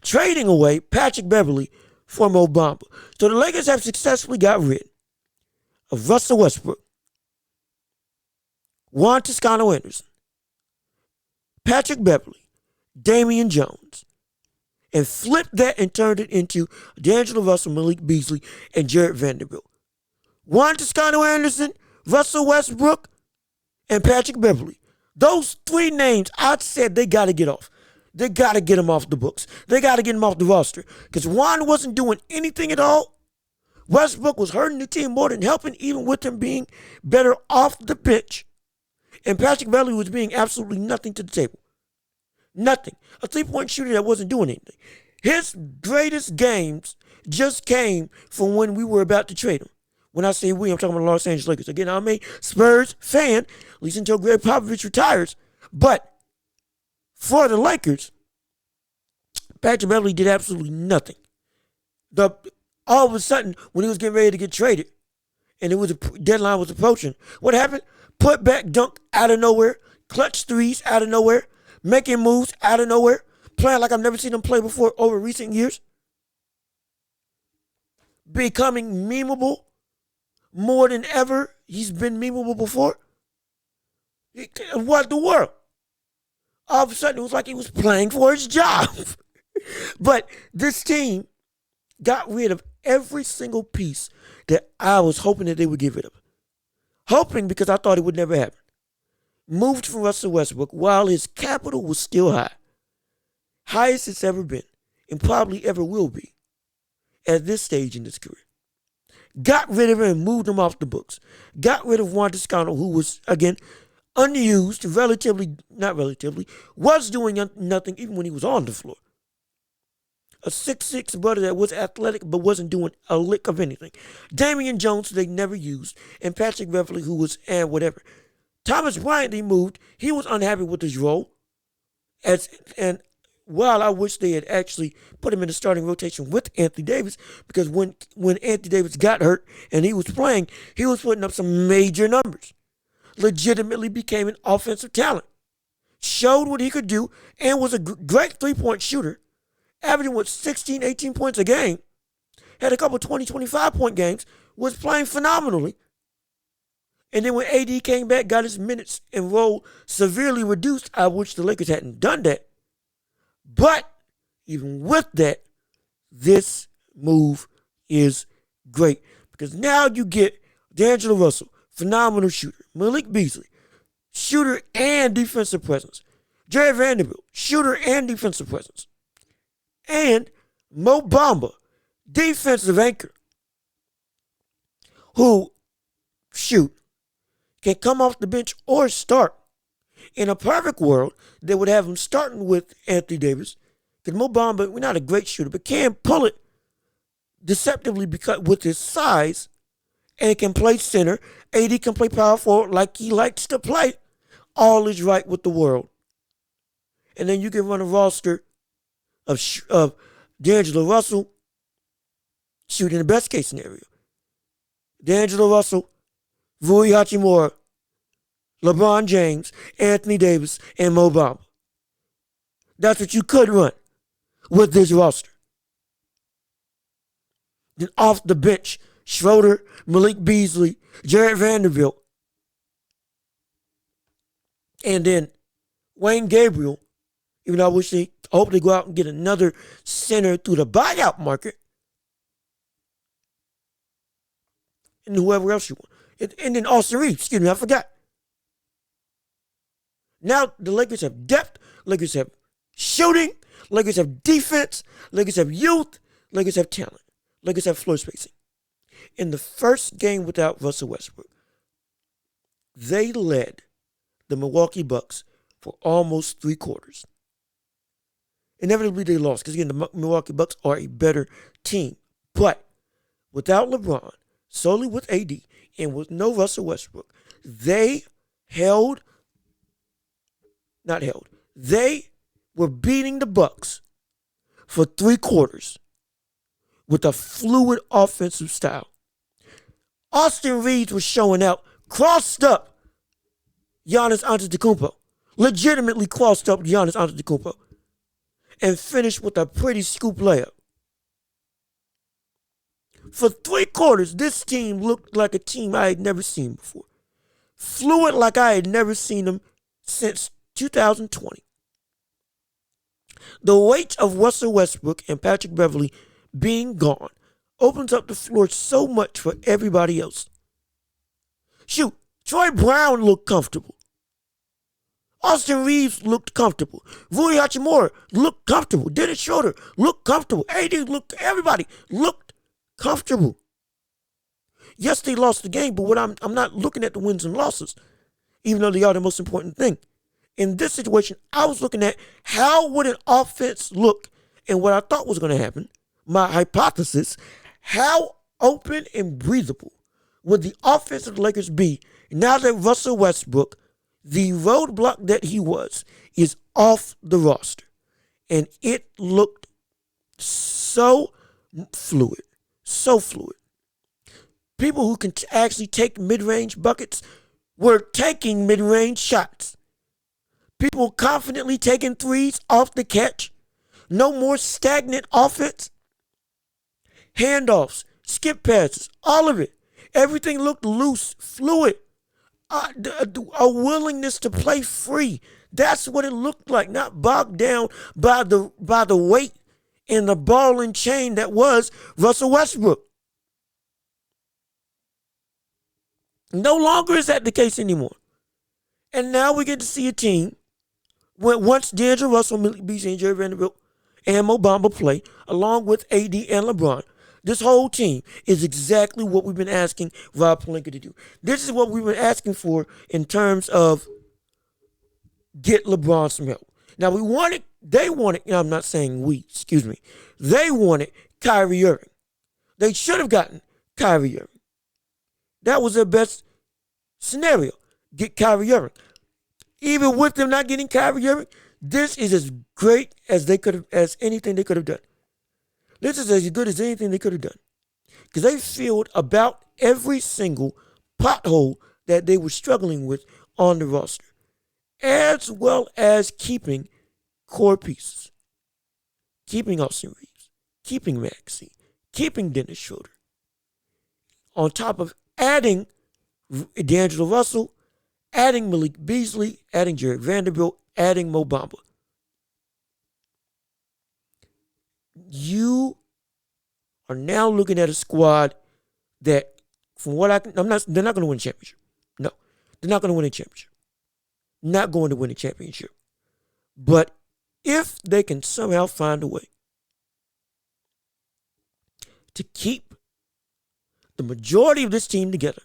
trading away Patrick Beverley for Mo Bamba. So the Lakers have successfully got rid of Russell Westbrook, Juan Toscano Anderson, Patrick Beverley, Damian Jones, and flipped that and turned it into D'Angelo Russell, Malik Beasley, and Jared Vanderbilt. Juan Toscano Anderson, Russell Westbrook, and Patrick Beverley. Those 3 names, I said they got to get off. They got to get him off the books. They got to get him off the roster. Because Juan wasn't doing anything at all. Westbrook was hurting the team more than helping, even with him being better off the pitch. And Patrick Beverley was being absolutely nothing to the table. Nothing. A 3-point shooter that wasn't doing anything. His greatest games just came from when we were about to trade him. When I say we, I'm talking about the Los Angeles Lakers. Again, I'm a Spurs fan, at least until Greg Popovich retires. But for the Lakers, Patrick Beverley did absolutely nothing. All of a sudden, when he was getting ready to get traded, and deadline was approaching, what happened? Put back dunk out of nowhere, clutch threes out of nowhere, making moves out of nowhere, playing like I've never seen him play before over recent years, becoming memeable more than ever he's been memeable before. What the world? All of a sudden, it was like he was playing for his job. But this team got rid of every single piece that I was hoping that they would get rid of. Hoping because I thought it would never happen. Moved from Russell Westbrook while his capital was still high. Highest it's ever been, and probably ever will be at this stage in his career. Got rid of him and moved him off the books. Got rid of Juan Toscano, who was, again, unused, was doing nothing even when he was on the floor. A 6'6" brother that was athletic but wasn't doing a lick of anything. Damian Jones, they never used, and Patrick Beverley, who was whatever. Thomas Bryant, they moved. He was unhappy with his role. And while I wish they had actually put him in the starting rotation with Anthony Davis, because when Anthony Davis got hurt and he was playing, he was putting up some major numbers. Legitimately became an offensive talent. Showed what he could do and was a great 3-point shooter. Averaging with 16, 18 points a game. Had a couple 20, 25-point games. Was playing phenomenally. And then when AD came back, got his minutes and role severely reduced, I wish the Lakers hadn't done that. But even with that, this move is great. Because now you get D'Angelo Russell, phenomenal shooter. Malik Beasley, shooter and defensive presence. Jared Vanderbilt, shooter and defensive presence. And Mo Bamba, defensive anchor, who, can come off the bench or start. In a perfect world, they would have him starting with Anthony Davis. Because Mo Bamba, we're not a great shooter, but can pull it deceptively because with his size and can play center. AD can play power forward like he likes to play. All is right with the world. And then you can run a roster of D'Angelo Russell shooting the best case scenario. D'Angelo Russell, Rui Hachimura, LeBron James, Anthony Davis, and Mo Bamba. That's what you could run with this roster. Then off the bench, Schroeder, Malik Beasley, Jared Vanderbilt, and then Wayne Gabriel. Even though I hope they go out and get another center through the buyout market. And whoever else you want. And then Austin Reeves. Excuse me, I forgot. Now the Lakers have depth. Lakers have shooting. Lakers have defense. Lakers have youth. Lakers have talent. Lakers have floor spacing. In the first game without Russell Westbrook, they led the Milwaukee Bucks for almost 3 quarters. Inevitably, they lost because, again, the Milwaukee Bucks are a better team. But without LeBron, solely with AD and with no Russell Westbrook, they held, not held, they were beating the Bucks for 3 quarters with a fluid offensive style. Austin Reeves was showing out, crossed up Giannis Antetokounmpo, legitimately crossed up Giannis Antetokounmpo, and finished with a pretty scoop layup. For 3 quarters, this team looked like a team I had never seen before. Fluid like I had never seen them since 2020. The weight of Russell Westbrook and Patrick Beverley being gone opens up the floor so much for everybody else. Shoot, Troy Brown looked comfortable. Austin Reeves looked comfortable. Rui Hachimura looked comfortable. Dennis Schroeder looked comfortable. AD looked, everybody looked comfortable. Yes, they lost the game, but I'm not looking at the wins and losses, even though they are the most important thing. In this situation, I was looking at how would an offense look and what I thought was going to happen, my hypothesis, how open and breathable would the offense of the Lakers be now that Russell Westbrook, the roadblock that he was, is off the roster. And it looked so fluid, so fluid. People who can actually take mid-range buckets were taking mid-range shots. People confidently taking threes off the catch. No more stagnant offense. Handoffs, skip passes, all of it. Everything looked loose, fluid. A willingness to play free. That's what it looked like, not bogged down by the weight and the ball and chain that was Russell Westbrook. No longer is that the case anymore. And now we get to see a team when once D'Angelo Russell, Malik Beasley, and Jerry Vanderbilt and Mo Bamba play, along with AD and LeBron, this whole team is exactly what we've been asking Rob Pelinka to do. This is what we've been asking for in terms of get LeBron some help. Now they wanted, I'm not saying we, excuse me. They wanted Kyrie Irving. They should have gotten Kyrie Irving. That was their best scenario. Get Kyrie Irving. Even with them not getting Kyrie Irving, this is as great as anything they could have done. This is as good as anything they could have done. Because they filled about every single pothole that they were struggling with on the roster. As well as keeping core pieces. Keeping Austin Reeves. Keeping Maxey. Keeping Dennis Schroeder. On top of adding D'Angelo Russell, adding Malik Beasley, adding Jared Vanderbilt, adding Mo Bamba. You are now looking at a squad that, from what they're not going to win a championship. No, they're not going to win a championship. Not going to win a championship. But if they can somehow find a way to keep the majority of this team together,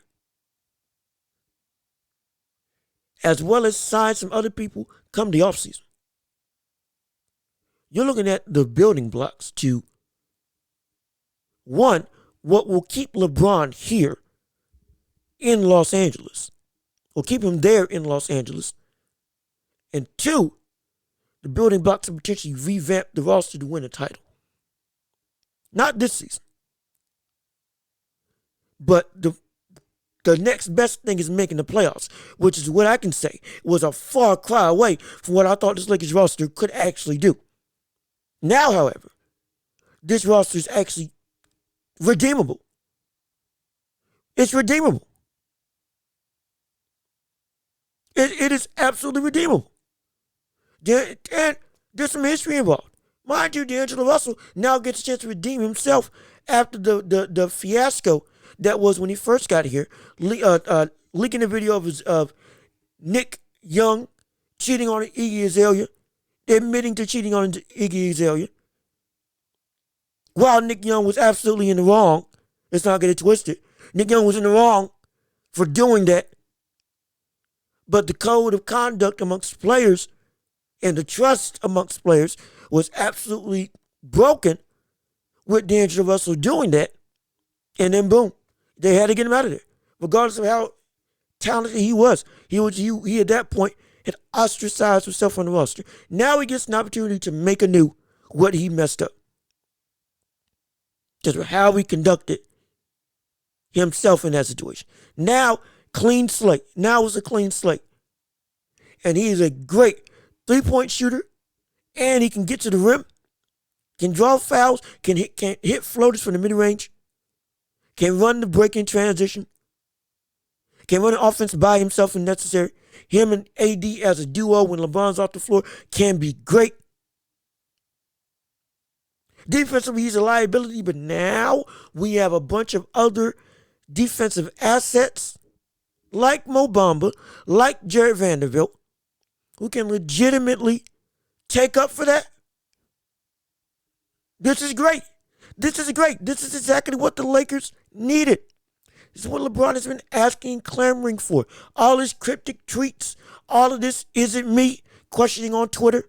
as well as sign some other people come the offseason, you're looking at the building blocks to, one, what will keep LeBron here in Los Angeles, or keep him there in Los Angeles, and two, the building blocks to potentially revamp the roster to win a title. Not this season, but the next best thing is making the playoffs, which is what I can say was a far cry away from what I thought this Lakers roster could actually do. Now, however, this roster is actually redeemable. It's redeemable. It is absolutely redeemable. And there's some history involved. Mind you, D'Angelo Russell now gets a chance to redeem himself after the fiasco that was when he first got here, leaking a video of Nick Young cheating on Iggy Azalea, admitting to cheating on Iggy Azalea. While Nick Young was absolutely in the wrong, let's not get it twisted. Nick Young was in the wrong for doing that. But the code of conduct amongst players and the trust amongst players was absolutely broken with D'Angelo Russell doing that. And then boom, They had to get him out of there, regardless of how talented he was. He at that point had ostracized himself from the roster. Now he gets an opportunity to make anew what he messed up. Just how he conducted himself in that situation. Now, clean slate. Now it's a clean slate. And he is a great 3-point shooter. And he can get to the rim. Can draw fouls. Can hit floaters from the mid-range. Can run the break-in transition. Can run an offense by himself if necessary. Him and AD as a duo when LeBron's off the floor can be great. Defensively, he's a liability, but now we have a bunch of other defensive assets like Mo Bamba, like Jared Vanderbilt, who can legitimately take up for that. This is great. This is great. This is exactly what the Lakers needed. This is what LeBron has been asking and clamoring for. All his cryptic tweets, all of this isn't me questioning on Twitter.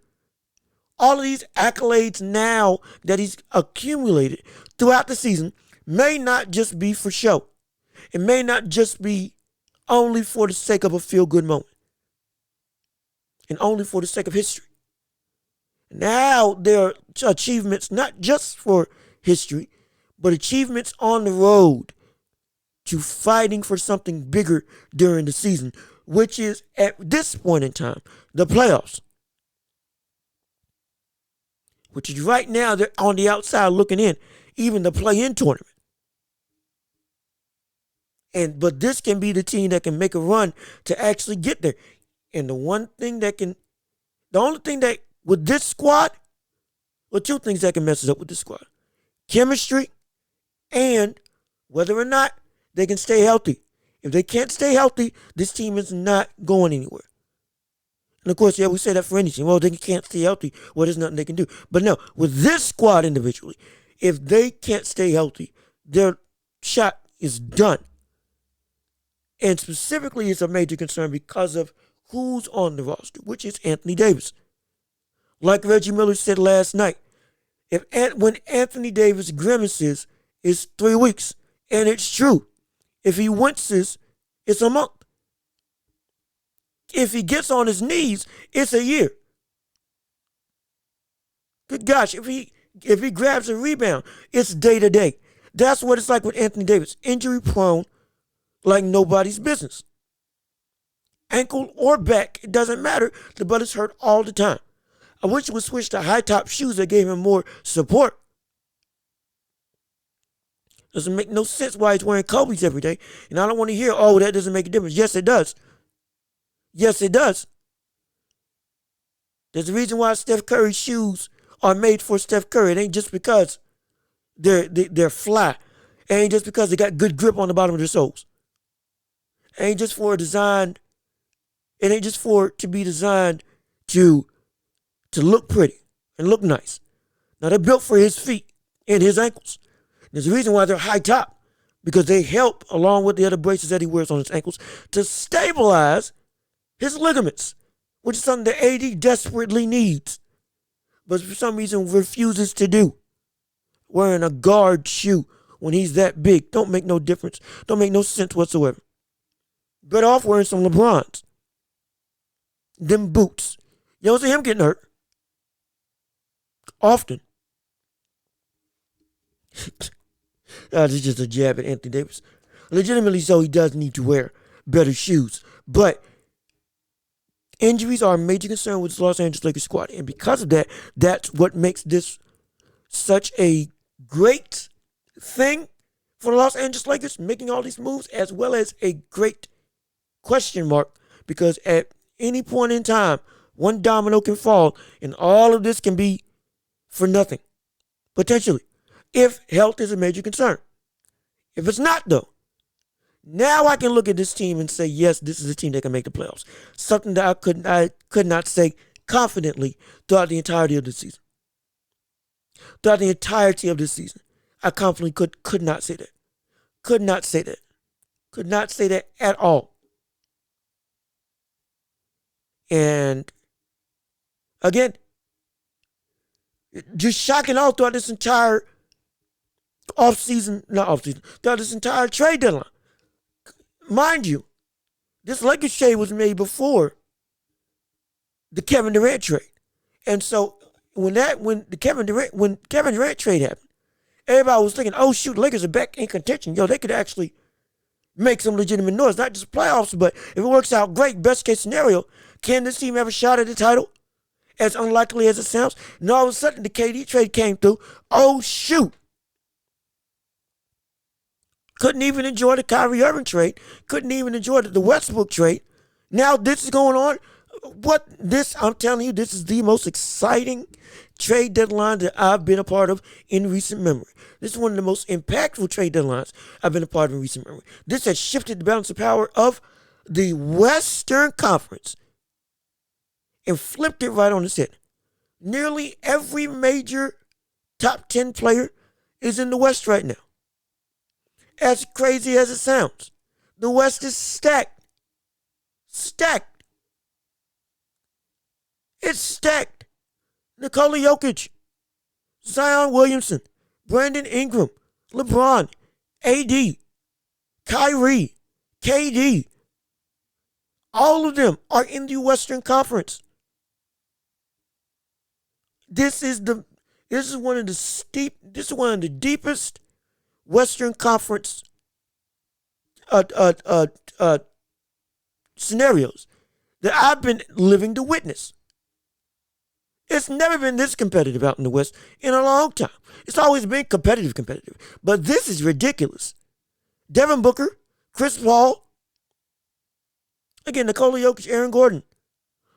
All of these accolades now that he's accumulated throughout the season may not just be for show. It may not just be only for the sake of a feel-good moment. And only for the sake of history. Now there are achievements not just for history, but achievements on the road to fighting for something bigger during the season, which is, at this point in time, the playoffs. Which is right now, they're on the outside looking in, even the play-in tournament. But this can be the team that can make a run to actually get there. And the only thing that, with this squad, well, two things that can mess it up with this squad. Chemistry and whether or not they can stay healthy. If they can't stay healthy, this team is not going anywhere. And of course, yeah, we say that for any team. Well, they can't stay healthy. Well, there's nothing they can do. But no, with this squad individually, if they can't stay healthy, their shot is done. And specifically, it's a major concern because of who's on the roster, which is Anthony Davis. Like Reggie Miller said last night, when Anthony Davis grimaces, it's 3 weeks. And it's true. If he winces, it's a month. If he gets on his knees, it's a year. Good gosh, if he grabs a rebound, it's day to day. That's what it's like with Anthony Davis. Injury prone, like nobody's business. Ankle or back, it doesn't matter. The brother's hurt all the time. I wish he would switch to high top shoes that gave him more support. Doesn't make no sense why he's wearing Kobe's every day. And I don't want to hear, oh, that doesn't make a difference. Yes, it does. Yes, it does. There's a reason why Steph Curry's shoes are made for Steph Curry. It ain't just because they're fly. It ain't just because they got good grip on the bottom of their soles. It ain't just for designed. It ain't just for it to be designed to look pretty and look nice. Now, they're built for his feet and his ankles. There's a reason why they're high top, because they help, along with the other braces that he wears on his ankles, to stabilize his ligaments, which is something that AD desperately needs, but for some reason refuses to do. Wearing a guard shoe when he's that big don't make no difference. Don't make no sense whatsoever. Better off wearing some LeBrons. Them boots. You don't see him getting hurt. Often. This is just a jab at Anthony Davis. Legitimately so, he does need to wear better shoes. But injuries are a major concern with the Los Angeles Lakers squad. And because of that, that's what makes this such a great thing for the Los Angeles Lakers, making all these moves, as well as a great question mark. Because at any point in time, one domino can fall, and all of this can be for nothing, potentially, if health is a major concern. If it's not, though, now I can look at this team and say, yes, this is a team that can make the playoffs. Something that I could not say confidently throughout the entirety of the season. Throughout the entirety of this season, I confidently could not say that. Could not say that. Could not say that at all. And again, just shocking all throughout this entire not off season, throughout this entire trade deadline. Mind you, this Lakers trade was made before the Kevin Durant trade. And so when the Kevin Durant trade happened, everybody was thinking, oh shoot, the Lakers are back in contention. Yo, they could actually make some legitimate noise, not just playoffs, but if it works out great, best case scenario, can this team have a shot at the title? As unlikely as it sounds. And all of a sudden the KD trade came through. Oh shoot. Couldn't even enjoy the Kyrie Irving trade. Couldn't even enjoy the Westbrook trade. Now this is going on. I'm telling you, this is the most exciting trade deadline that I've been a part of in recent memory. This is one of the most impactful trade deadlines I've been a part of in recent memory. This has shifted the balance of power of the Western Conference and flipped it right on its head. Nearly every major top 10 player is in the West right now. As crazy as it sounds, the West is stacked. Stacked. It's stacked. Nikola Jokic, Zion Williamson, Brandon Ingram, LeBron, AD, Kyrie, KD. All of them are in the Western Conference. This is one of the deepest Western Conference scenarios that I've been living to witness. It's never been this competitive out in the West in a long time. It's always been competitive. But this is ridiculous. Devin Booker, Chris Paul, again, Nikola Jokic, Aaron Gordon,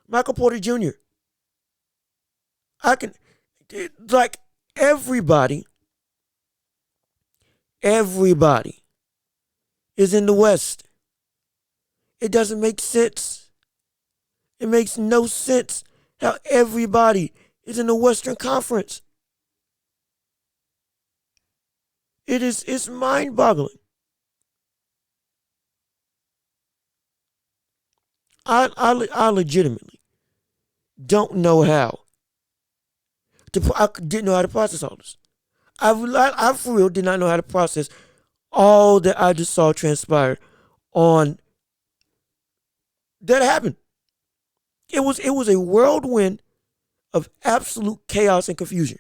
Michael Porter Jr. Everybody is in the West. It doesn't make sense. It makes no sense how everybody is in the Western Conference. It's mind-boggling. I legitimately don't know how. I didn't know how to process all this. I for real did not know how to process all that I just saw transpire on that happened. It was a whirlwind of absolute chaos and confusion.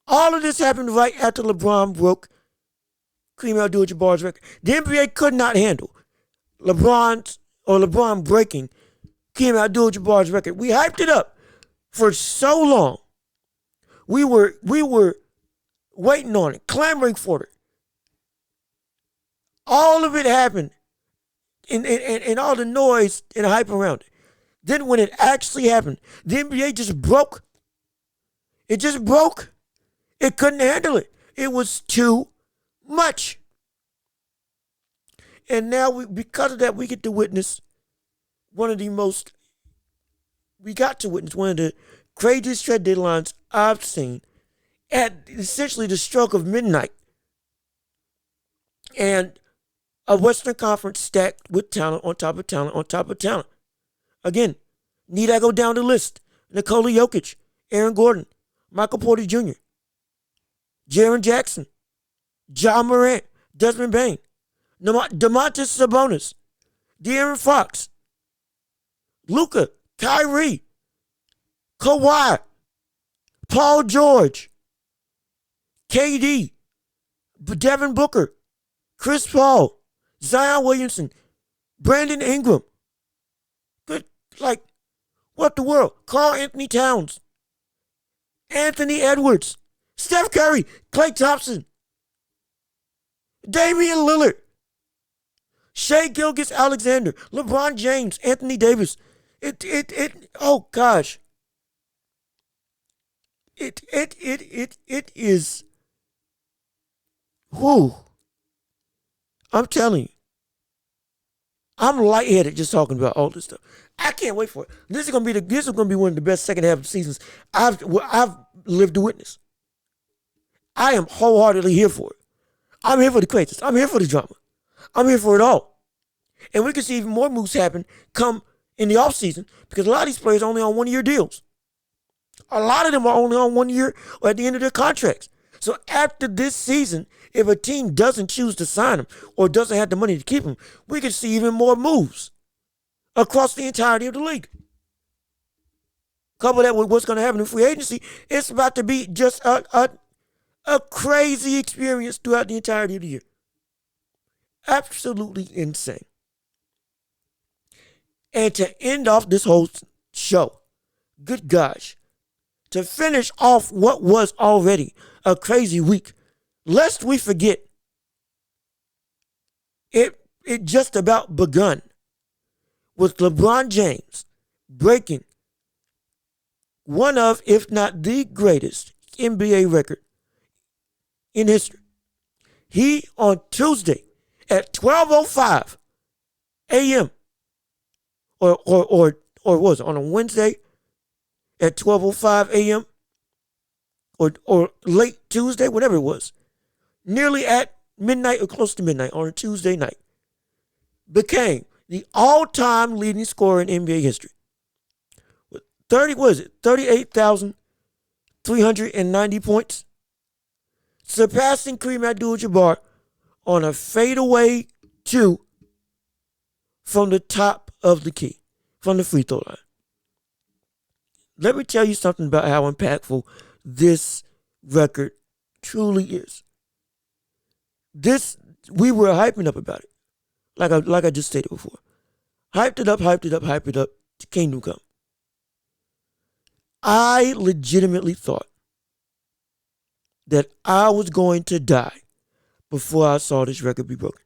All of this happened right after LeBron broke Kareem Abdul-Jabbar's record. The NBA could not handle LeBron breaking Kareem Abdul-Jabbar's record. We hyped it up for so long. We were waiting on it, clamoring for it. All of it happened, and all the noise and hype around it. Then when it actually happened, the NBA just broke. It just broke. It couldn't handle it. It was too much. And now, because of that, we got to witness one of the craziest trade deadlines I've seen at essentially the stroke of midnight. And a Western Conference stacked with talent on top of talent on top of talent. Again, need I go down the list? Nikola Jokic, Aaron Gordon, Michael Porter Jr., Jaren Jackson, Ja Morant, Desmond Bane, Domantas Sabonis, De'Aaron Fox, Luka, Kyrie, Kawhi, Paul George, KD, Devin Booker, Chris Paul, Zion Williamson, Brandon Ingram. What the world? Karl Anthony Towns, Anthony Edwards, Steph Curry, Klay Thompson, Damian Lillard, Shai Gilgeous-Alexander, LeBron James, Anthony Davis. Oh gosh. It is. Whew. I'm telling you. I'm lightheaded just talking about all this stuff. I can't wait for it. This is gonna be one of the best second half of seasons I've lived to witness. I am wholeheartedly here for it. I'm here for the craziness. I'm here for the drama. I'm here for it all. And we can see even more moves happen come in the offseason because a lot of these players are only on 1 year deals. A lot of them are only on 1 year or at the end of their contracts. So after this season, if a team doesn't choose to sign him or doesn't have the money to keep him, we could see even more moves across the entirety of the league. Couple that with what's going to happen in free agency, it's about to be just a crazy experience throughout the entirety of the year. Absolutely insane. And to end off this whole show, good gosh, to finish off what was already a crazy week, lest we forget, it just about begun with LeBron James breaking one of, if not the greatest NBA record in history. He, on Tuesday at 12:05 a.m., or was it on a Wednesday at 12:05 a.m., or late Tuesday, whatever it was, nearly at midnight or close to midnight on a Tuesday night, became the all-time leading scorer in NBA history. With 38,390 points, surpassing Kareem Abdul-Jabbar on a fadeaway two from the top of the key, from the free throw line. Let me tell you something about how impactful this record truly is. We were hyping up about it, like I just stated before. Hyped it up to Kingdom Come. I legitimately thought that I was going to die before I saw this record be broken.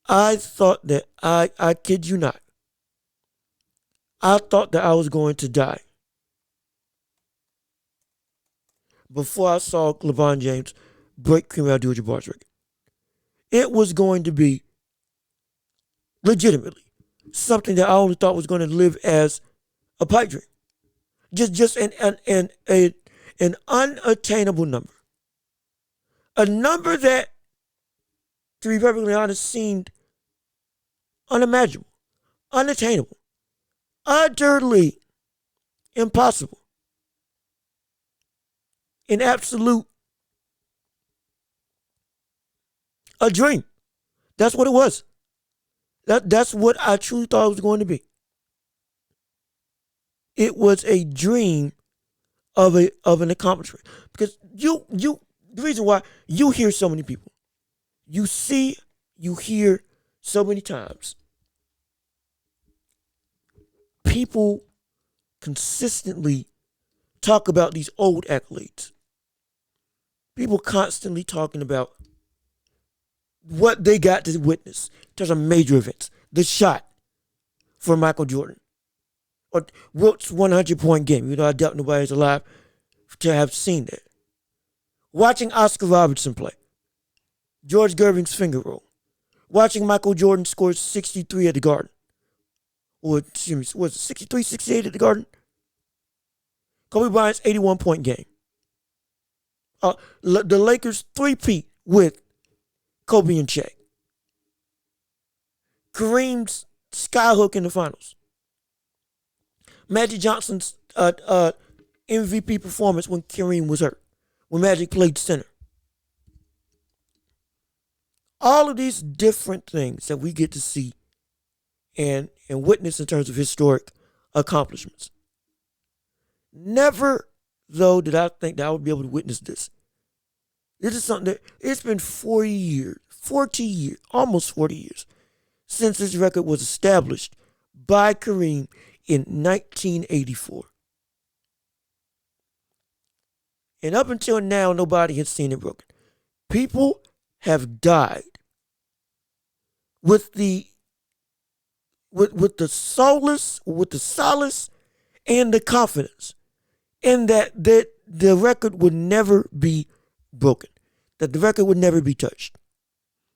I thought that I kid you not, I thought that I was going to die before I saw LeBron James break Kareem Abdul-Jabbar's record. It was going to be legitimately something that I only thought was going to live as a pipe dream. Just an unattainable number. A number that, to be perfectly honest, seemed unimaginable, unattainable, utterly impossible, an absolute a dream. That's what it was. That's what I truly thought it was going to be. It was a dream of an accomplishment. Because the reason why you hear so many people, you hear so many times, people consistently talk about these old accolades. People constantly talking about what they got to witness in terms of major events. The shot for Michael Jordan, or Wilt's 100-point game. I doubt nobody's alive to have seen that. Watching Oscar Robertson play, George Gervin's finger roll, watching Michael Jordan score 63 at the Garden, or excuse me, was it 63, 68 at the Garden? Kobe Bryant's 81-point game. The Lakers three-peat with Kobe and Shaq. Kareem's skyhook in the finals. Magic Johnson's MVP performance when Kareem was hurt, when Magic played center. All of these different things that we get to see and witness in terms of historic accomplishments. Never, though, did I think that I would be able to witness this. This is something that, it's been 40 years, almost 40 years, since this record was established by Kareem in 1984. And up until now, nobody has seen it broken. People have died with the solace and the confidence in that the record would never be broken, that the record would never be touched.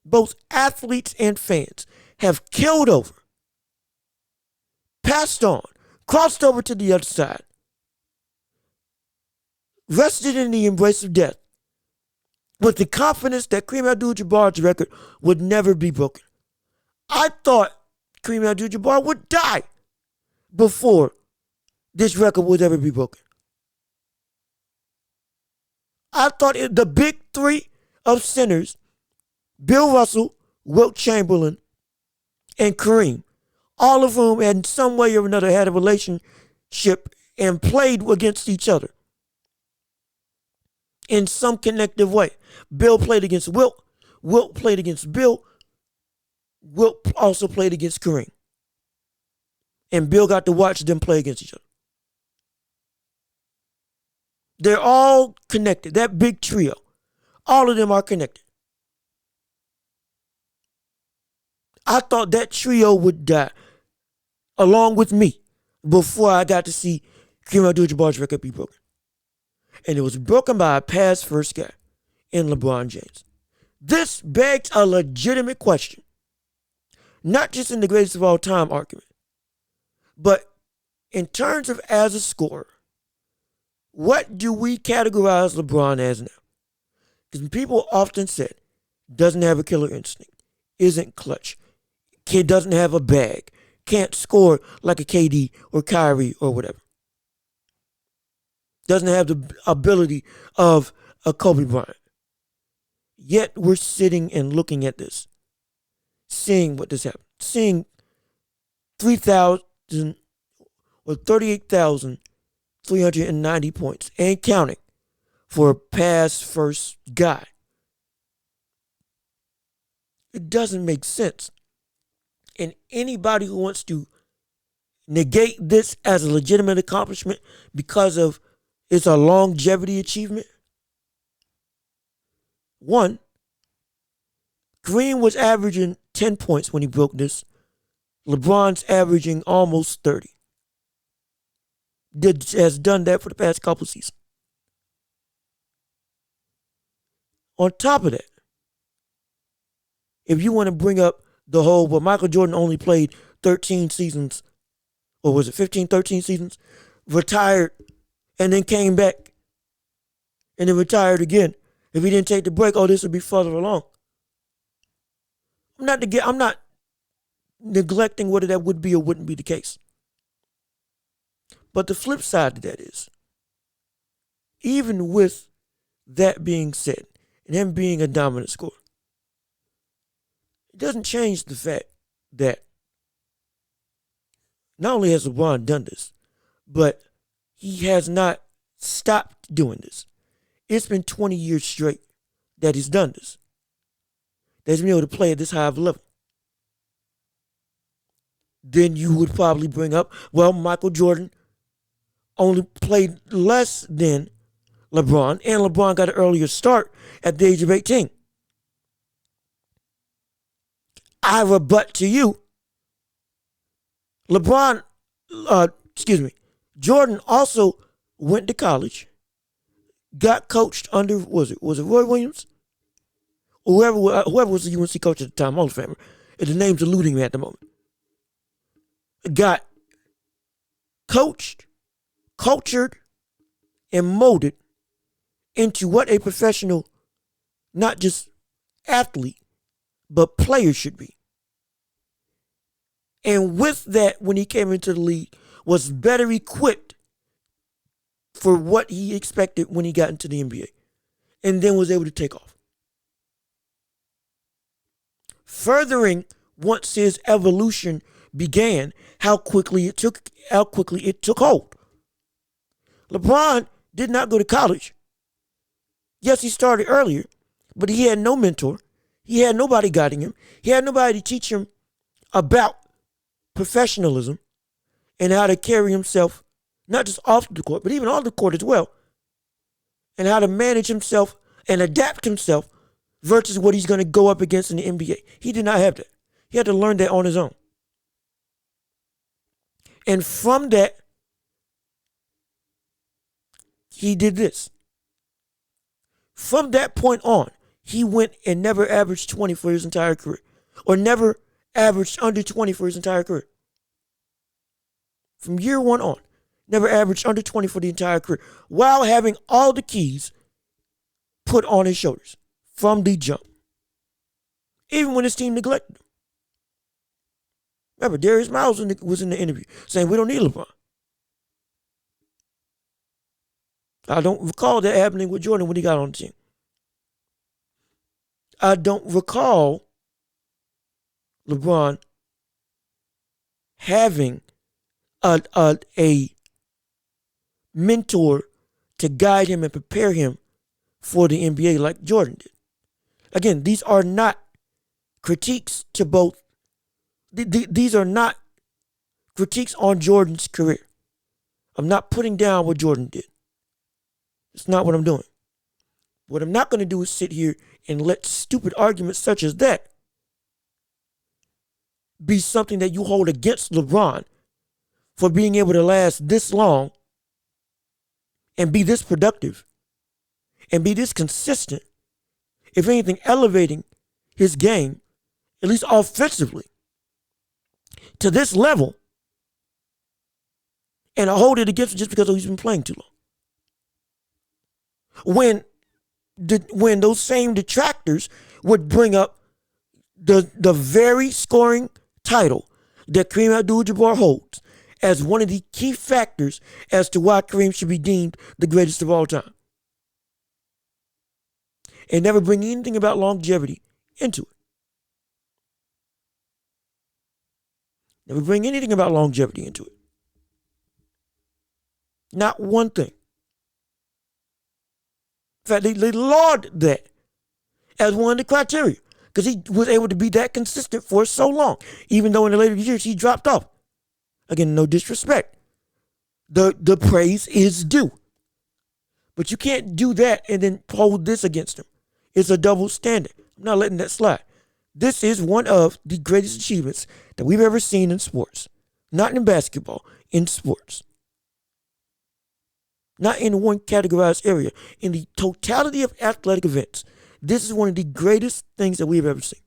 Both athletes and fans have killed over, passed on, crossed over to the other side, rested in the embrace of death, with the confidence that Kareem Abdul-Jabbar's record would never be broken. I thought Kareem Abdul-Jabbar would die before this record would ever be broken. I thought the big three of centers, Bill Russell, Wilt Chamberlain, and Kareem, all of whom had in some way or another had a relationship and played against each other in some connective way. Bill played against Wilt. Wilt played against Bill. Wilt also played against Kareem. And Bill got to watch them play against each other. They're all connected. That big trio. All of them are connected. I thought that trio would die along with me before I got to see Kareem Abdul-Jabbar's record be broken. And it was broken by a pass first guy in LeBron James. This begs a legitimate question. Not just in the greatest of all time argument, but in terms of as a scorer, what do we categorize LeBron as now? Because people often said, doesn't have a killer instinct, isn't clutch, kid doesn't have a bag, can't score like a KD or Kyrie or whatever. Doesn't have the ability of a Kobe Bryant. Yet we're sitting and looking at this, seeing what this happened, seeing 3,000 or 38,390 points and counting for a pass first guy. It doesn't make sense. And anybody who wants to negate this as a legitimate accomplishment because of it's a longevity achievement. One, Kareem was averaging 10 points when he broke this. LeBron's averaging almost 30. Has done that for the past couple seasons. On top of that, if you want to bring up the whole, but Michael Jordan only played 13 seasons, or was it 15, 13 seasons, retired, and then came back, and then retired again. If he didn't take the break, this would be further along. I'm not neglecting whether that would be or wouldn't be the case. But the flip side to that is, even with that being said, and him being a dominant scorer, it doesn't change the fact that not only has LeBron done this, but he has not stopped doing this. It's been 20 years straight that he's done this. That he's been able to play at this high of a level. Then you would probably bring up, Michael Jordan only played less than LeBron, and LeBron got an earlier start at the age of 18. I rebut to you. Jordan also went to college, got coached under, was it Roy Williams? Or whoever was the UNC coach at the time, Hall of Famer. The name's eluding me at the moment. Got coached, cultured, and molded into what a professional, not just athlete, but player should be. And with that, when he came into the league, was better equipped for what he expected when he got into the NBA. And then was able to take off. Furthering once his evolution began, how quickly it took hold. LeBron did not go to college. Yes, he started earlier, but he had no mentor. He had nobody guiding him. He had nobody to teach him about professionalism and how to carry himself, not just off the court, but even on the court as well, and how to manage himself and adapt himself versus what he's going to go up against in the NBA. He did not have that. He had to learn that on his own. And from that, he did this. From that point on, he went and never averaged 20 for his entire career, or never averaged under 20 for his entire career. From year one on, never averaged under 20 for the entire career, while having all the keys put on his shoulders from the jump. Even when his team neglected him. Remember, Darius Miles was in the interview saying we don't need LeBron. I don't recall that happening with Jordan when he got on the team. I don't recall LeBron having a mentor to guide him and prepare him for the NBA like Jordan did. Again, these are not critiques to both. These are not critiques on Jordan's career. I'm not putting down what Jordan did. It's not what I'm doing. What I'm not going to do is sit here and let stupid arguments such as that be something that you hold against LeBron for being able to last this long and be this productive and be this consistent, if anything, elevating his game, at least offensively, to this level, and I hold it against him just because he's been playing too long. When those same detractors would bring up the very scoring title that Kareem Abdul-Jabbar holds as one of the key factors as to why Kareem should be deemed the greatest of all time, and never bring anything about longevity into it. Never bring anything about longevity into it. Not one thing. In fact, they laud that as one of the criteria because he was able to be that consistent for so long, even though in the later years he dropped off. Again, no disrespect. The praise is due. But you can't do that and then hold this against him. It's a double standard. I'm not letting that slide. This is one of the greatest achievements that we've ever seen in sports. Not in basketball, in sports. Not in one categorized area. In the totality of athletic events, this is one of the greatest things that we've ever seen.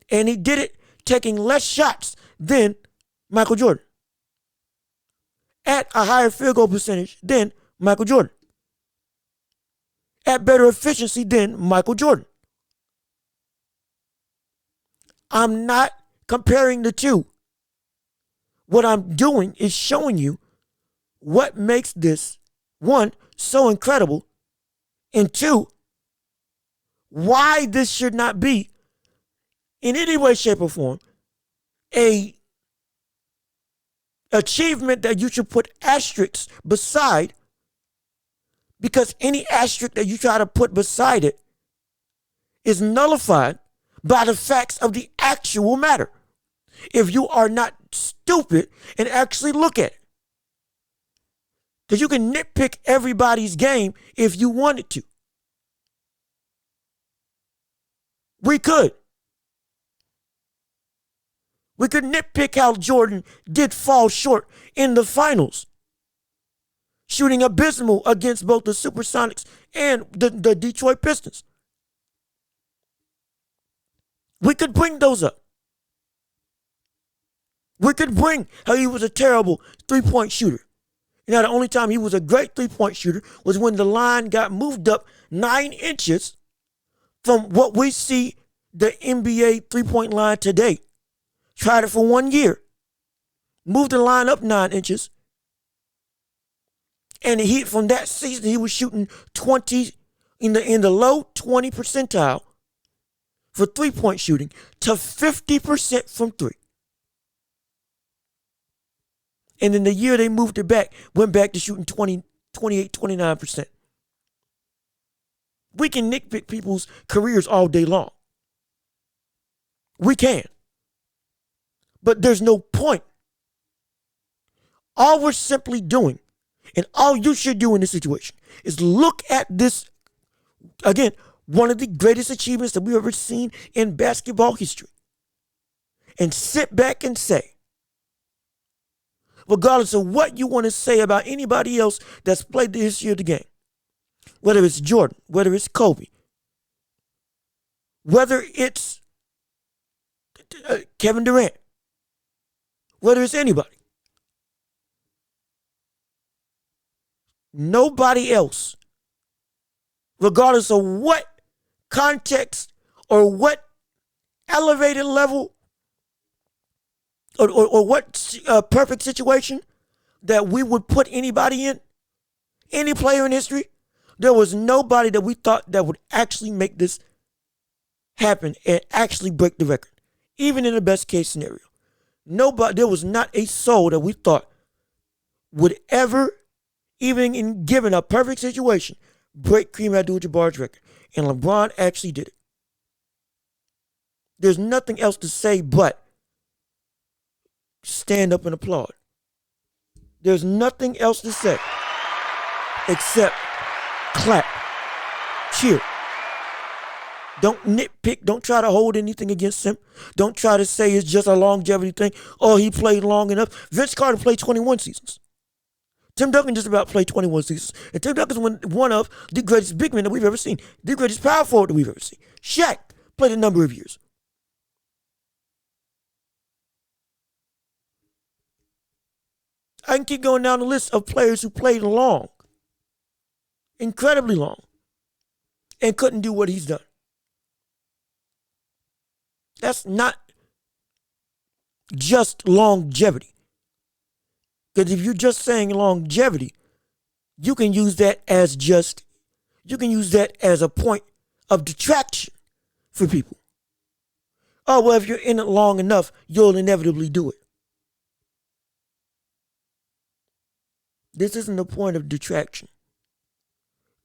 And he did it taking less shots than Michael Jordan. At a higher field goal percentage than Michael Jordan. At better efficiency than Michael Jordan. I'm not comparing the two. What I'm doing is showing you what makes this, one, so incredible, and two, why this should not be, in any way, shape, or form, a achievement that you should put asterisks beside, because any asterisk that you try to put beside it is nullified by the facts of the actual matter. If you are not stupid and actually look at it. Because you can nitpick everybody's game if you wanted to. We could. We could nitpick how Jordan did fall short in the finals, shooting abysmal against both the Supersonics and the Detroit Pistons. We could bring those up. We could bring how he was a terrible three-point shooter. You know, the only time he was a great three-point shooter was when the line got moved up 9 inches from what we see the NBA three-point line today. Tried it for 1 year. Moved the line up 9 inches. And from that season, he was shooting 20 in the low 20 percentile for three-point shooting to 50% from three. And then the year they moved it back, went back to shooting 28, 29%. We can nitpick people's careers all day long. We can. But there's no point. All we're simply doing, and all you should do in this situation, is look at this, again, one of the greatest achievements that we've ever seen in basketball history, and sit back and say, regardless of what you want to say about anybody else that's played the history of the game, whether it's Jordan, whether it's Kobe, whether it's Kevin Durant, whether it's anybody, nobody else, regardless of what context or what elevated level or what perfect situation that we would put anybody any player in history, there was nobody that we thought that would actually make this happen and actually break the record. Even in the best case scenario. Nobody, there was not a soul that we thought would ever, even in given a perfect situation, break Kareem Abdul-Jabbar's record. And LeBron actually did it. There's nothing else to say but stand up and applaud. There's nothing else to say except clap, cheer. Don't nitpick. Don't try to hold anything against him. Don't try to say it's just a longevity thing. Oh, he played long enough. Vince Carter played 21 seasons. Tim Duncan just about played 21 seasons. And Tim Duncan's one of the greatest big men that we've ever seen. The greatest power forward that we've ever seen. Shaq played a number of years. I can keep going down the list of players who played long. Incredibly long. And couldn't do what he's done. That's not just longevity. Because if you're just saying longevity, you can use that as a point of detraction for people. Oh, well, if you're in it long enough, you'll inevitably do it. This isn't a point of detraction.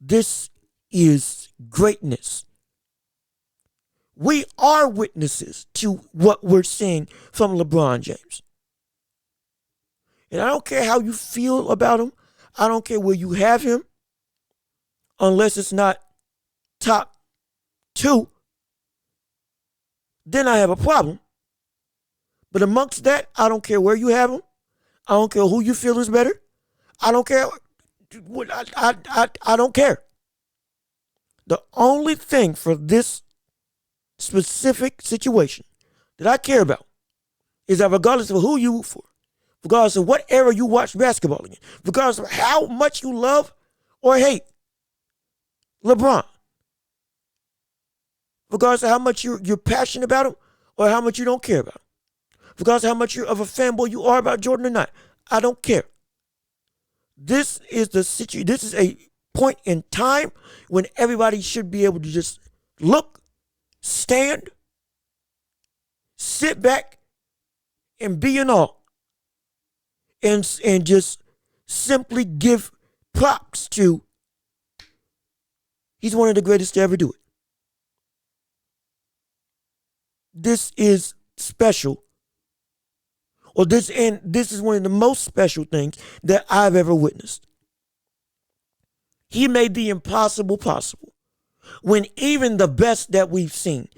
This is greatness. We are witnesses to what we're seeing from LeBron James. And I don't care how you feel about him. I don't care where you have him. Unless it's not top 2. Then I have a problem. But amongst that, I don't care where you have him. I don't care who you feel is better. I don't care. I don't care. The only thing for this specific situation that I care about is that regardless of who you root for, regardless of what era you watch basketball in, regardless of how much you love or hate LeBron, regardless of how much you're passionate about him or how much you don't care about him, regardless of how much of a fanboy you are about Jordan or not, I don't care. This is the situation. This is a point in time when everybody should be able to just look, stand, sit back, and be in awe. And just simply give props to, he's one of the greatest to ever do it. This is special. Or this is one of the most special things that I've ever witnessed. He made the impossible possible when even the best that we've seen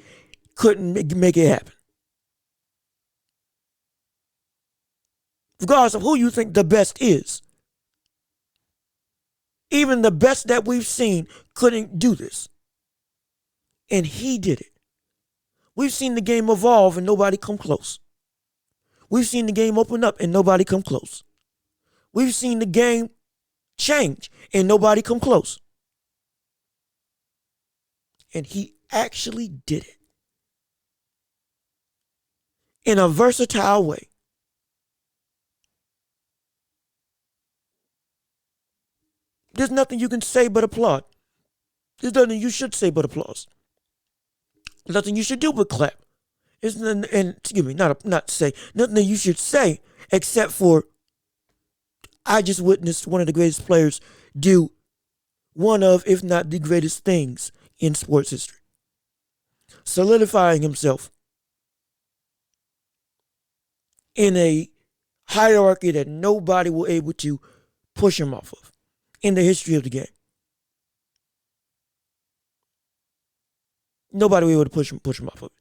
couldn't make it happen. Regardless of who you think the best is, even the best that we've seen couldn't do this. And he did it. We've seen the game evolve and nobody come close. We've seen the game open up and nobody come close. We've seen the game change and nobody come close. And he actually did it in a versatile way. There's nothing you can say but applaud. There's nothing you should say but applause. There's nothing you should do but clap. There's nothing, and excuse me, not say nothing that you should say except for, I just witnessed one of the greatest players do one of, if not the greatest things in sports history. Solidifying himself in a hierarchy that nobody will able to push him off of in the history of the game. Nobody will be able to push him off of it.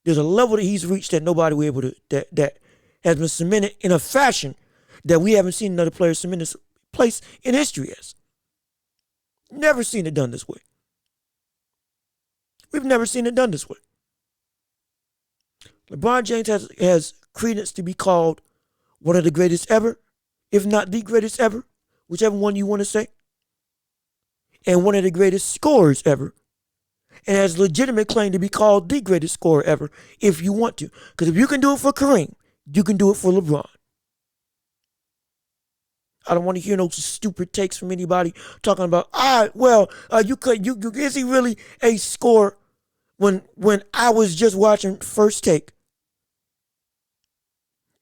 There's a level that he's reached that nobody will be able to, that has been cemented in a fashion that we haven't seen another player cement this place in history as. Never seen it done this way. We've never seen it done this way. LeBron James has credence to be called one of the greatest ever, if not the greatest ever, whichever one you want to say, and one of the greatest scorers ever, and has legitimate claim to be called the greatest scorer ever if you want to. Because if you can do it for Kareem, you can do it for LeBron. I don't want to hear no stupid takes from anybody talking about, is he really a scorer? When I was just watching First Take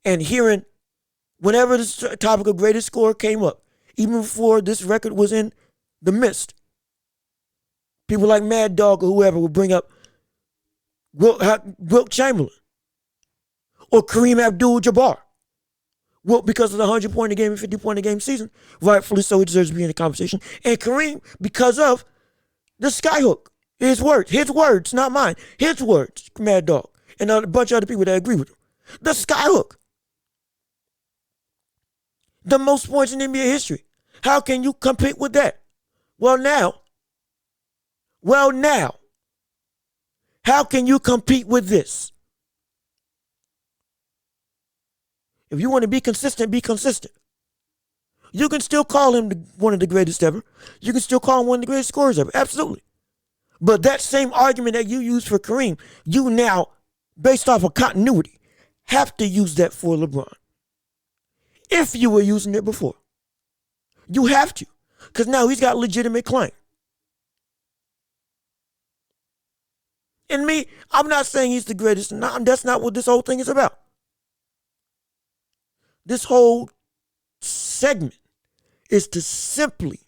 and hearing whenever the topic of greatest scorer came up, even before this record was in the midst, people like Mad Dog or whoever would bring up Wilt Chamberlain or Kareem Abdul-Jabbar. Wilt because of the 100-point a game and 50-point a game season, rightfully so, he deserves to be in the conversation. And Kareem because of the skyhook. His words, not mine. His words, Mad Dog, and a bunch of other people that agree with him. The skyhook. The most points in NBA history. How can you compete with that? Well now, how can you compete with this? If you want to be consistent, be consistent. You can still call him one of the greatest ever. You can still call him one of the greatest scorers ever. Absolutely. But that same argument that you use for Kareem, you now, based off of continuity, have to use that for LeBron. If you were using it before. You have to. Because now he's got legitimate claim. And me, I'm not saying he's the greatest. That's not what this whole thing is about. This whole segment is to simply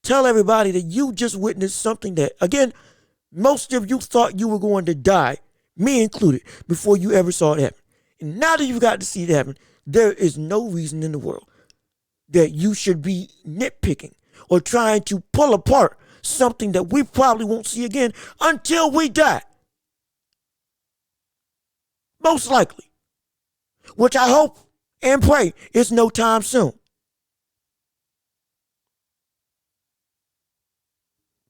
tell everybody that you just witnessed something that, again, most of you thought you were going to die, me included, before you ever saw it happen. And now that you've got to see it happen, there is no reason in the world that you should be nitpicking or trying to pull apart something that we probably won't see again until we die. Most likely. Which I hope and pray is no time soon.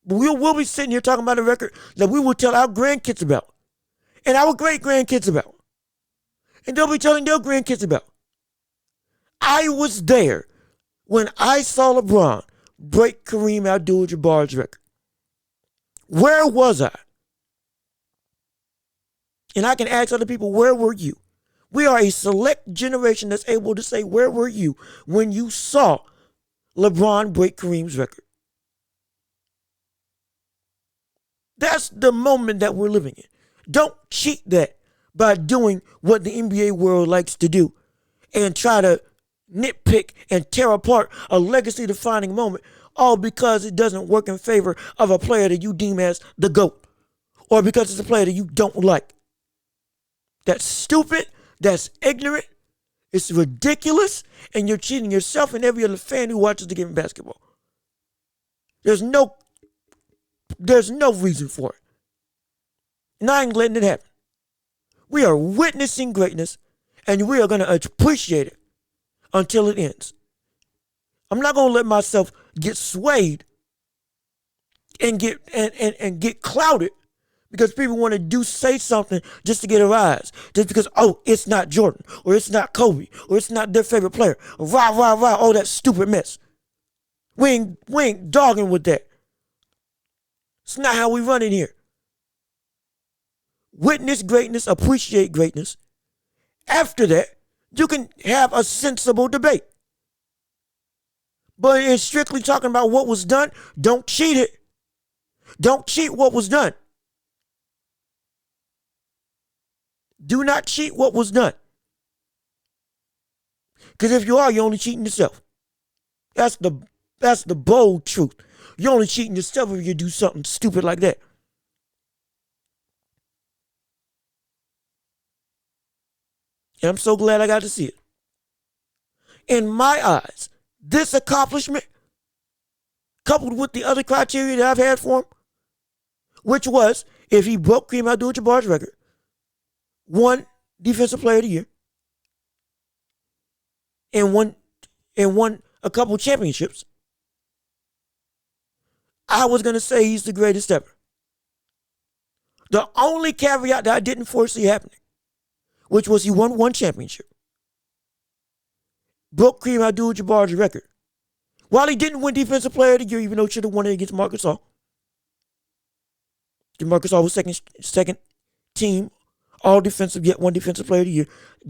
We'll be sitting here talking about a record that we will tell our grandkids about and our great-grandkids about. And they'll be telling their grandkids about. I was there when I saw LeBron break Kareem Abdul-Jabbar's record. Where was I? And I can ask other people, where were you? We are a select generation that's able to say, where were you when you saw LeBron break Kareem's record? That's the moment that we're living in. Don't cheat that by doing what the NBA world likes to do and try to nitpick and tear apart a legacy-defining moment, all because it doesn't work in favor of a player that you deem as the GOAT, or because it's a player that you don't like. That's stupid. That's ignorant. It's ridiculous. And you're cheating yourself and every other fan who watches the game of basketball. There's no reason for it. And I ain't letting it happen. We are witnessing greatness and we are going to appreciate it until it ends. I'm not going to let myself get swayed and get clouded because people want to say something just to get a rise. Just because, it's not Jordan, or it's not Kobe, or it's not their favorite player. Rah, rah, rah, all that stupid mess. We ain't dogging with that. It's not how we run in here. Witness greatness, appreciate greatness. After that, you can have a sensible debate. But in strictly talking about what was done, don't cheat it. Don't cheat what was done. Do not cheat what was done. Because if you are, you're only cheating yourself. That's the bold truth. You're only cheating yourself if you do something stupid like that. And I'm so glad I got to see it. In my eyes, this accomplishment, coupled with the other criteria that I've had for him, which was if he broke Kareem Abdul-Jabbar's record, won Defensive Player of the Year, and won a couple championships, I was going to say he's the greatest ever. The only caveat that I didn't foresee happening, which was he won one championship, broke Kareem Abdul-Jabbar's record. While he didn't win Defensive Player of the Year, even though he should have won it against Marcus All. Marcus All was second team All defensive, yet one defensive player of the year.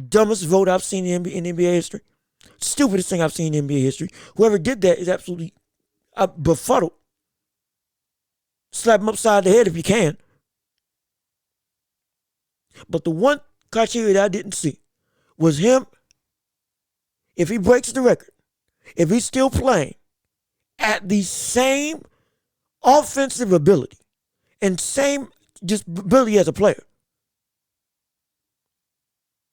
Dumbest vote I've seen in NBA history. Stupidest thing I've seen in NBA history. Whoever did that is absolutely befuddled. Slap him upside the head if you can. But the one criteria that I didn't see was him, if he breaks the record, if he's still playing at the same offensive ability and same just ability as a player,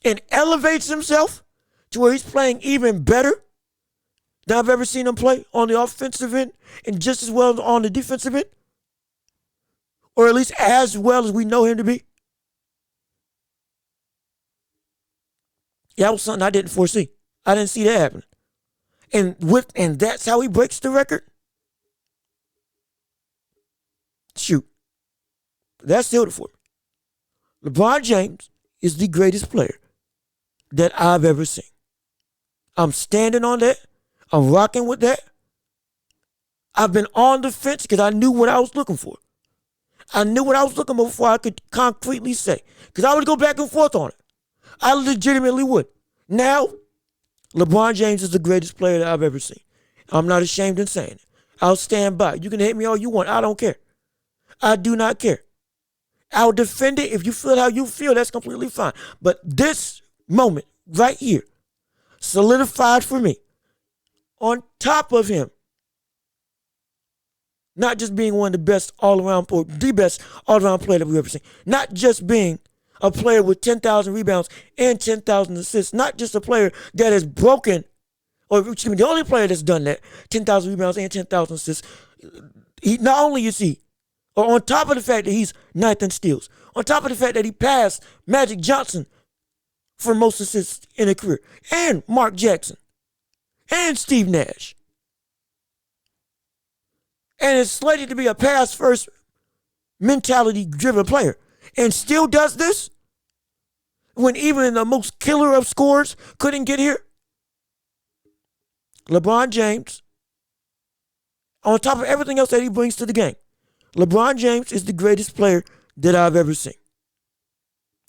and elevates himself to where he's playing even better than I've ever seen him play on the offensive end and just as well on the defensive end, or at least as well as we know him to be. Yeah, that was something I didn't foresee. I didn't see that happen. And that's how he breaks the record. Shoot. That sealed it for me. LeBron James is the greatest player that I've ever seen. I'm standing on that. I'm rocking with that. I've been on the fence because I knew what I was looking for. I knew what I was looking for before I could concretely say. Because I would go back and forth on it. I legitimately would. Now, LeBron James is the greatest player that I've ever seen. I'm not ashamed in saying it. I'll stand by. You can hate me all you want. I don't care. I do not care. I'll defend it. If you feel how you feel, that's completely fine. But this moment right here solidified for me, on top of him not just being one of the best all-around, or the best all-around player that we've ever seen, not just being a player with 10,000 rebounds and 10,000 assists, not just a player that has broken, or excuse me, the only player that's done that, 10,000 rebounds and 10,000 assists. He, not only is he, or on top of the fact that he's ninth in steals, on top of the fact that he passed Magic Johnson for most assists in a career, and Mark Jackson, and Steve Nash, and is slated to be a pass-first mentality-driven player, and still does this when even the most killer of scorers couldn't get here. LeBron James, on top of everything else that he brings to the game, LeBron James is the greatest player that I've ever seen.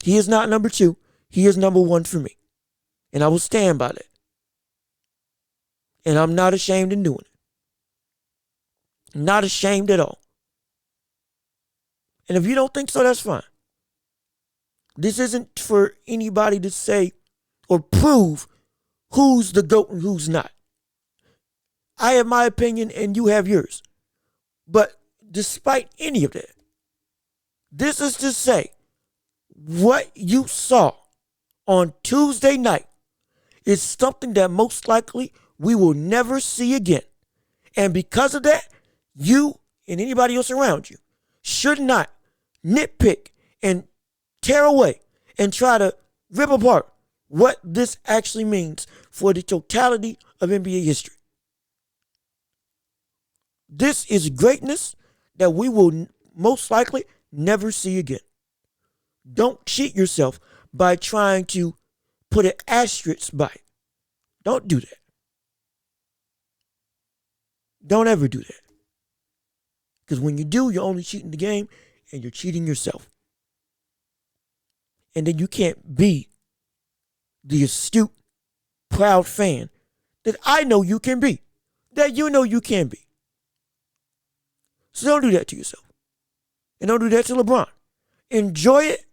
He is not number two. He is number one for me. And I will stand by that. And I'm not ashamed in doing it. Not ashamed at all. And if you don't think so, that's fine. This isn't for anybody to say or prove who's the GOAT and who's not. I have my opinion and you have yours. But despite any of that, this is to say what you saw on Tuesday night is something that most likely we will never see again. And because of that, you and anybody else around you should not nitpick and tear away and try to rip apart what this actually means for the totality of NBA history. This is greatness that we will most likely never see again. Don't cheat yourself by trying to put an asterisk by it. Don't do that. Don't ever do that. Because when you do, you're only cheating the game and you're cheating yourself. And then you can't be the astute, proud fan that I know you can be. That you know you can be. So don't do that to yourself. And don't do that to LeBron. Enjoy it.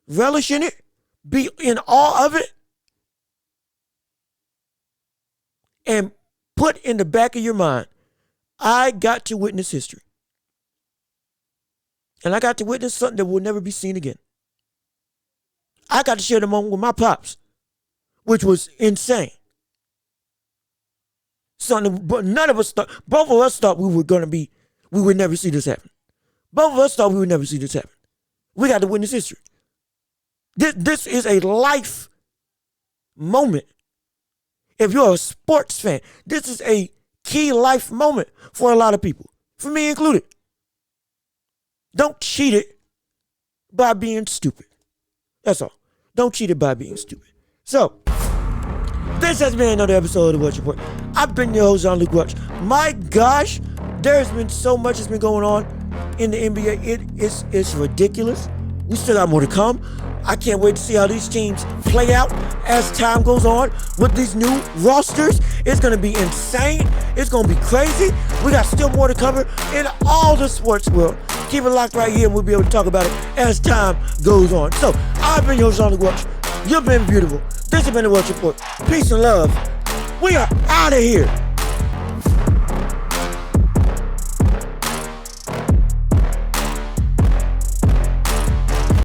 Relish in it. Be in awe of it. And put in the back of your mind, I got to witness history. And I got to witness something that will never be seen again. I got to share the moment with my pops, which was insane. Something, but none of us thought, both of us thought we would never see this happen. Both of us thought we would never see this happen. We got to witness history. This is a life moment. If you're a sports fan, this is a key life moment for a lot of people, for me included. Don't cheat it by being stupid. That's all. Don't cheat it by being stupid. So, this has been another episode of the Watch Report. I've been your host, Jean-Luc Watch. My gosh, there's been so much that's been going on in the NBA. It's ridiculous. We still got more to come. I can't wait to see how these teams play out as time goes on with these new rosters. It's going to be insane. It's going to be crazy. We got still more to cover in all the sports world. Keep it locked right here and we'll be able to talk about it as time goes on. So, I've been your Sean Welch. You've been beautiful. This has been the Welch Report. Peace and love. We are out of here.